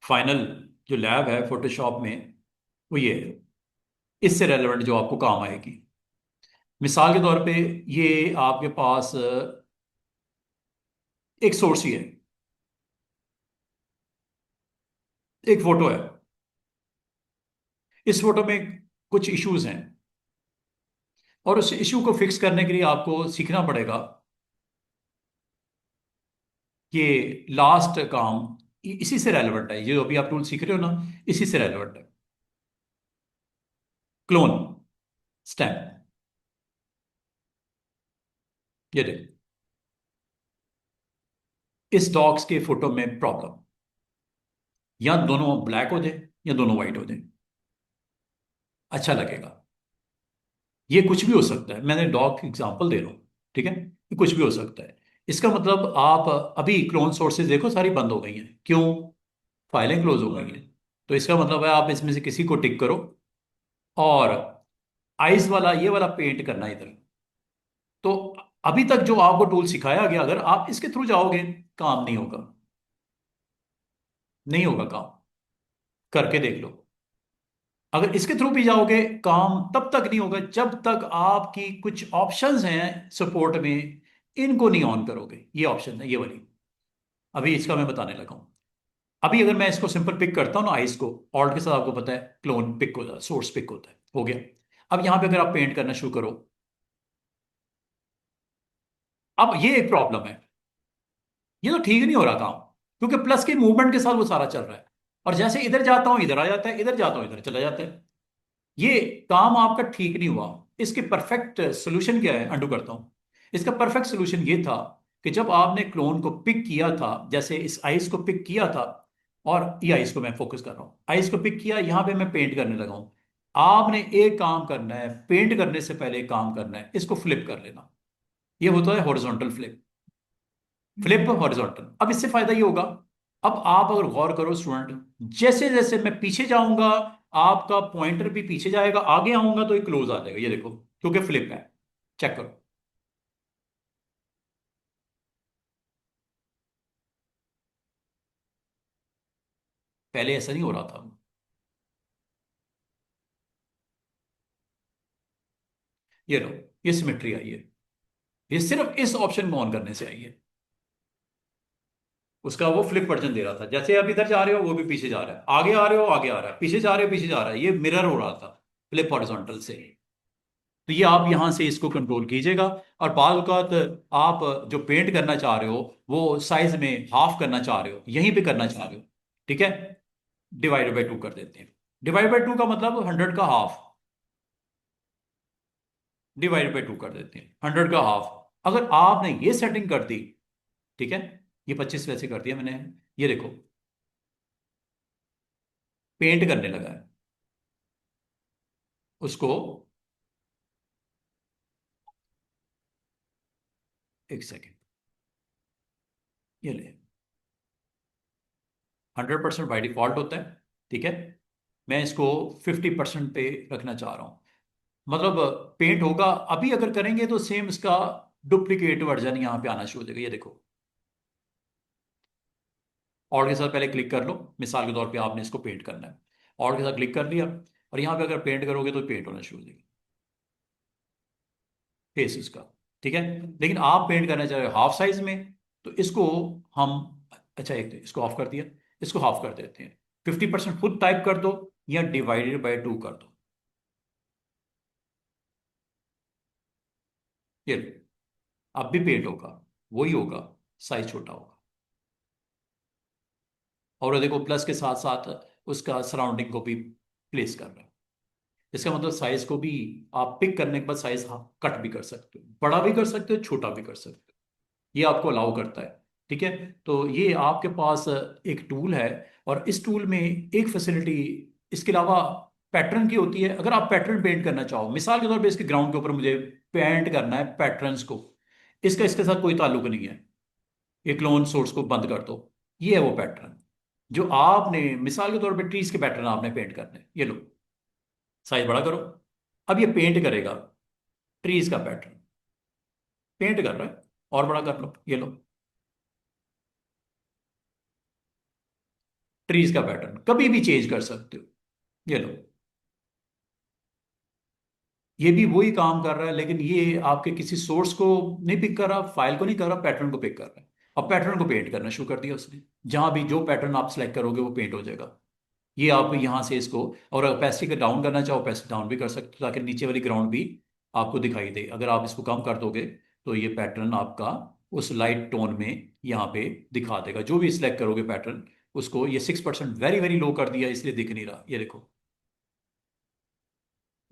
फाइनल जो लैब है फोटोशॉप में, वो ये है, इससे रेलेवेंट जो आपको काम आएगी। मिसाल के तौर पे ये आपके पास एक सोर्स ही है, एक फोटो है, इस फोटो में कुछ इश्यूज हैं, और उस इशू को फिक्स करने के लिए आपको सीखना पड़ेगा कि लास्ट काम इसी से रेलेवेंट है, ये जो अभी आप टूल सीख रहे हो ना, इसी से रेलेवेंट है। क्लोन स्टैम्प, ये देखो, इस डॉग्स के फोटो में प्रॉब्लम, या दोनों ब्लैक हो जाए या दोनों व्हाइट हो जाए, अच्छा लगेगा। ये कुछ भी हो सकता है, मैंने डॉग की एग्जांपल दे रहा हूं, ठीक है, ये कुछ भी हो सकता है। इसका मतलब आप अभी क्लोन सोर्सेज देखो सारी बंद हो गई हैं, क्यों, फाइलें क्लोज हो गई हैं। तो इसका मतलब है आप इसमें से किसी को टिक करो, और आइस वाला ये वाला पेंट करना इधर। तो अभी तक जो आपको टूल सिखाया गया, अगर आप इसके थ्रू जाओगे काम नहीं होगा, नहीं होगा काम, करके देख लो। अगर इसके थ्रू भी जाओगे काम तब तक नहीं होगा जब तक आपकी कुछ ऑप्शंस हैं सपोर्ट में, इनको नहीं ऑन करोगे। ये ऑप्शन है ये वाली, अभी इसका मैं बताने लगा हूं। अभी अगर मैं इसको सिंपल पिक करता हूं ना, आइस को ऑल्ट के साथ, आपको पता है क्लोन पिक होता है, सोर्स पिक होता है, हो गया। अब यहां पे अगर आप पेंट करना शुरू करो, अब ये एक प्रॉब्लम है, ये तो ठीक नहीं हो रहा काम, क्योंकि प्लस के मूवमेंट के साथ वो सारा चल रहा है, और जैसे इधर जाता हूं इधर आ जाता है, इधर जाता हूं इधर चला जाता है। ये काम आपका ठीक नहीं हुआ। इसके परफेक्ट सोल्यूशन क्या है, अंडू करता हूं। इसका परफेक्ट सोल्यूशन ये था कि जब आपने क्लोन को पिक किया था, जैसे इस आइस को पिक किया था, और ये आइस को मैं फोकस कर रहा हूं, आइस को पिक किया, यहां पे मैं पेंट करने लगा हूं। आपने एक काम करना है, पेंट करने से पहले एक काम करना है, इसको फ्लिप कर लेना। ये होता है हॉरिजॉन्टल फ्लिप। Flip horizontal. अब इससे फायदा ये होगा, अब आप अगर गौर करो स्टूडेंट, जैसे जैसे मैं पीछे जाऊंगा, आपका पॉइंटर भी पीछे जाएगा, आगे आऊंगा तो ये क्लोज आ जाएगा, ये देखो, क्योंकि फ्लिप है। चेक करो। पहले ऐसा नहीं हो रहा था। ये लो, ये सिमेट्री आई है। ये सिर्फ इस ऑप्शन को ऑन करने से आई है। उसका वो फ्लिप वर्जन दे रहा था, जैसे आप इधर जा रहे हो वो भी पीछे जा रहा है, आगे आ रहे हो आगे आ रहा है, पीछे जा रहे हो पीछे जा रहा है, ये मिरर हो रहा था फ्लिप हॉरिजॉन्टल से। तो ये आप यहां से इसको कंट्रोल कीजिएगा। और बाल का आप जो पेंट करना चाह रहे हो, वो साइज में हाफ करना चाह रहे हो, यहीं पे करना चाह रहे हो, ठीक है, डिवाइड बाई टू कर देते हैं। डिवाइड बाई टू का मतलब 100 का हाफ, डिवाइड बाई टू कर देते हैं, 100 का हाफ। अगर आपने ये सेटिंग कर दी, ठीक है, ये 25 वैसे कर दिया मैंने, ये देखो पेंट करने लगा है उसको। एक सेकेंड, ये ले, 100% बाई डिफॉल्ट होता है, ठीक है। मैं इसको 50% पे रखना चाह रहा हूं, मतलब पेंट होगा अभी, अगर करेंगे तो सेम इसका डुप्लीकेट वर्जन यहां पे आना शुरू हो जाएगा, ये देखो। और के साथ पहले क्लिक कर लो, मिसाल के तौर पे आपने इसको पेंट करना है, और के साथ क्लिक कर लिया, और यहां पे अगर पेंट करोगे तो पेंट होना शुरू हो जाएगा फेस इसका, ठीक है। लेकिन आप पेंट करना चाह रहे हो हाफ साइज में, तो इसको हम, अच्छा एक तो इसको ऑफ कर दिया, इसको हाफ कर देते हैं। 50% खुद टाइप कर दो, या डिवाइडेड बाय टू कर दो, ये लो, अब भी पेंट होगा, वही होगा, साइज छोटा होगा। और वो देखो प्लस के साथ साथ उसका सराउंडिंग को भी प्लेस कर रहा है। इसका मतलब साइज को भी आप पिक करने के बाद साइज कट भी कर सकते हो, बड़ा भी कर सकते हो, छोटा भी कर सकते हो, ये आपको अलाउ करता है, ठीक है। तो ये आपके पास एक टूल है, और इस टूल में एक फैसिलिटी इसके अलावा पैटर्न की होती है। अगर आप पैटर्न पेंट करना चाहो, मिसाल के तौर पे इसके ग्राउंड के ऊपर मुझे पेंट करना है पैटर्न्स को, इसका इसके साथ कोई ताल्लुक नहीं है, ये क्लोन सोर्स को बंद कर दो। ये है वो पैटर्न जो आपने, मिसाल के तौर पे ट्रीज के पैटर्न आपने पेंट करने हैं। ये लो, साइज बड़ा करो, अब ये पेंट करेगा ट्रीज का पैटर्न, पेंट कर रहा है, और बड़ा कर लो, ये लो, ट्रीज का पैटर्न कभी भी चेंज कर सकते हो, ये लो। ये भी वही काम कर रहा है, लेकिन ये आपके किसी सोर्स को नहीं पिक कर रहा, फाइल को नहीं कर रहा, पैटर्न को पिक कर रहा है। अब पैटर्न को पेंट करना शुरू कर दिया उसने, जहां भी जो पैटर्न आप सेलेक्ट करोगे वो पेंट हो जाएगा। ये आप यहां से इसको, और ओपेसिटी का डाउन करना चाहो ओपेसिटी डाउन भी कर सकते हो, ताकि नीचे वाली ग्राउंड भी आपको दिखाई दे। अगर आप इसको कम कर दोगे तो ये पैटर्न आपका उस लाइट टोन में यहाँ पे दिखा देगा, जो भी सिलेक्ट करोगे पैटर्न उसको। ये 6% वेरी वेरी लो कर दिया, इसलिए दिख नहीं रहा, ये देखो,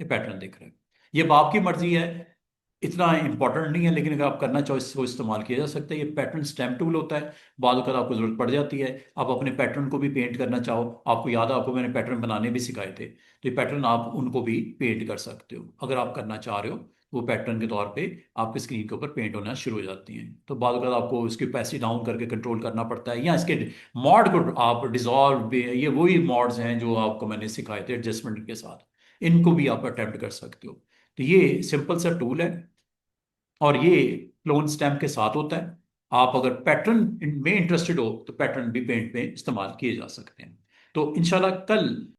ये पैटर्न दिख रहा है। ये अब आपकी मर्जी है, इतना इंपॉर्टेंट नहीं है, लेकिन अगर आप करना चाहो इसको इस्तेमाल किया जा सकता है। ये पैटर्न स्टैम्प टूल होता है, बाद वक्त आपको जरूरत पड़ जाती है, आप अपने पैटर्न को भी पेंट करना चाहो, आपको याद है, आपको मैंने पैटर्न बनाने भी सिखाए थे, तो ये पैटर्न आप उनको भी पेंट कर सकते हो अगर आप करना चाह रहे हो। वो पैटर्न के तौर पे आपकी स्क्रीन के ऊपर पेंट होना शुरू हो जाती हैं। तो बाद वक्त आपको इसकी पैसे डाउन करके कंट्रोल करना पड़ता है, या इसके मॉड को आप डिजॉल्व, ये वही मॉड्स हैं जो आपको मैंने सिखाए थे एडजस्टमेंट के साथ, इनको भी आप अटेम्प्ट कर सकते हो। तो ये सिंपल सा टूल है, और ये क्लोन स्टैम्प के साथ होता है। आप अगर पैटर्न में इंटरेस्टेड हो तो पैटर्न भी पेंट में इस्तेमाल किए जा सकते हैं। तो इंशाल्लाह कल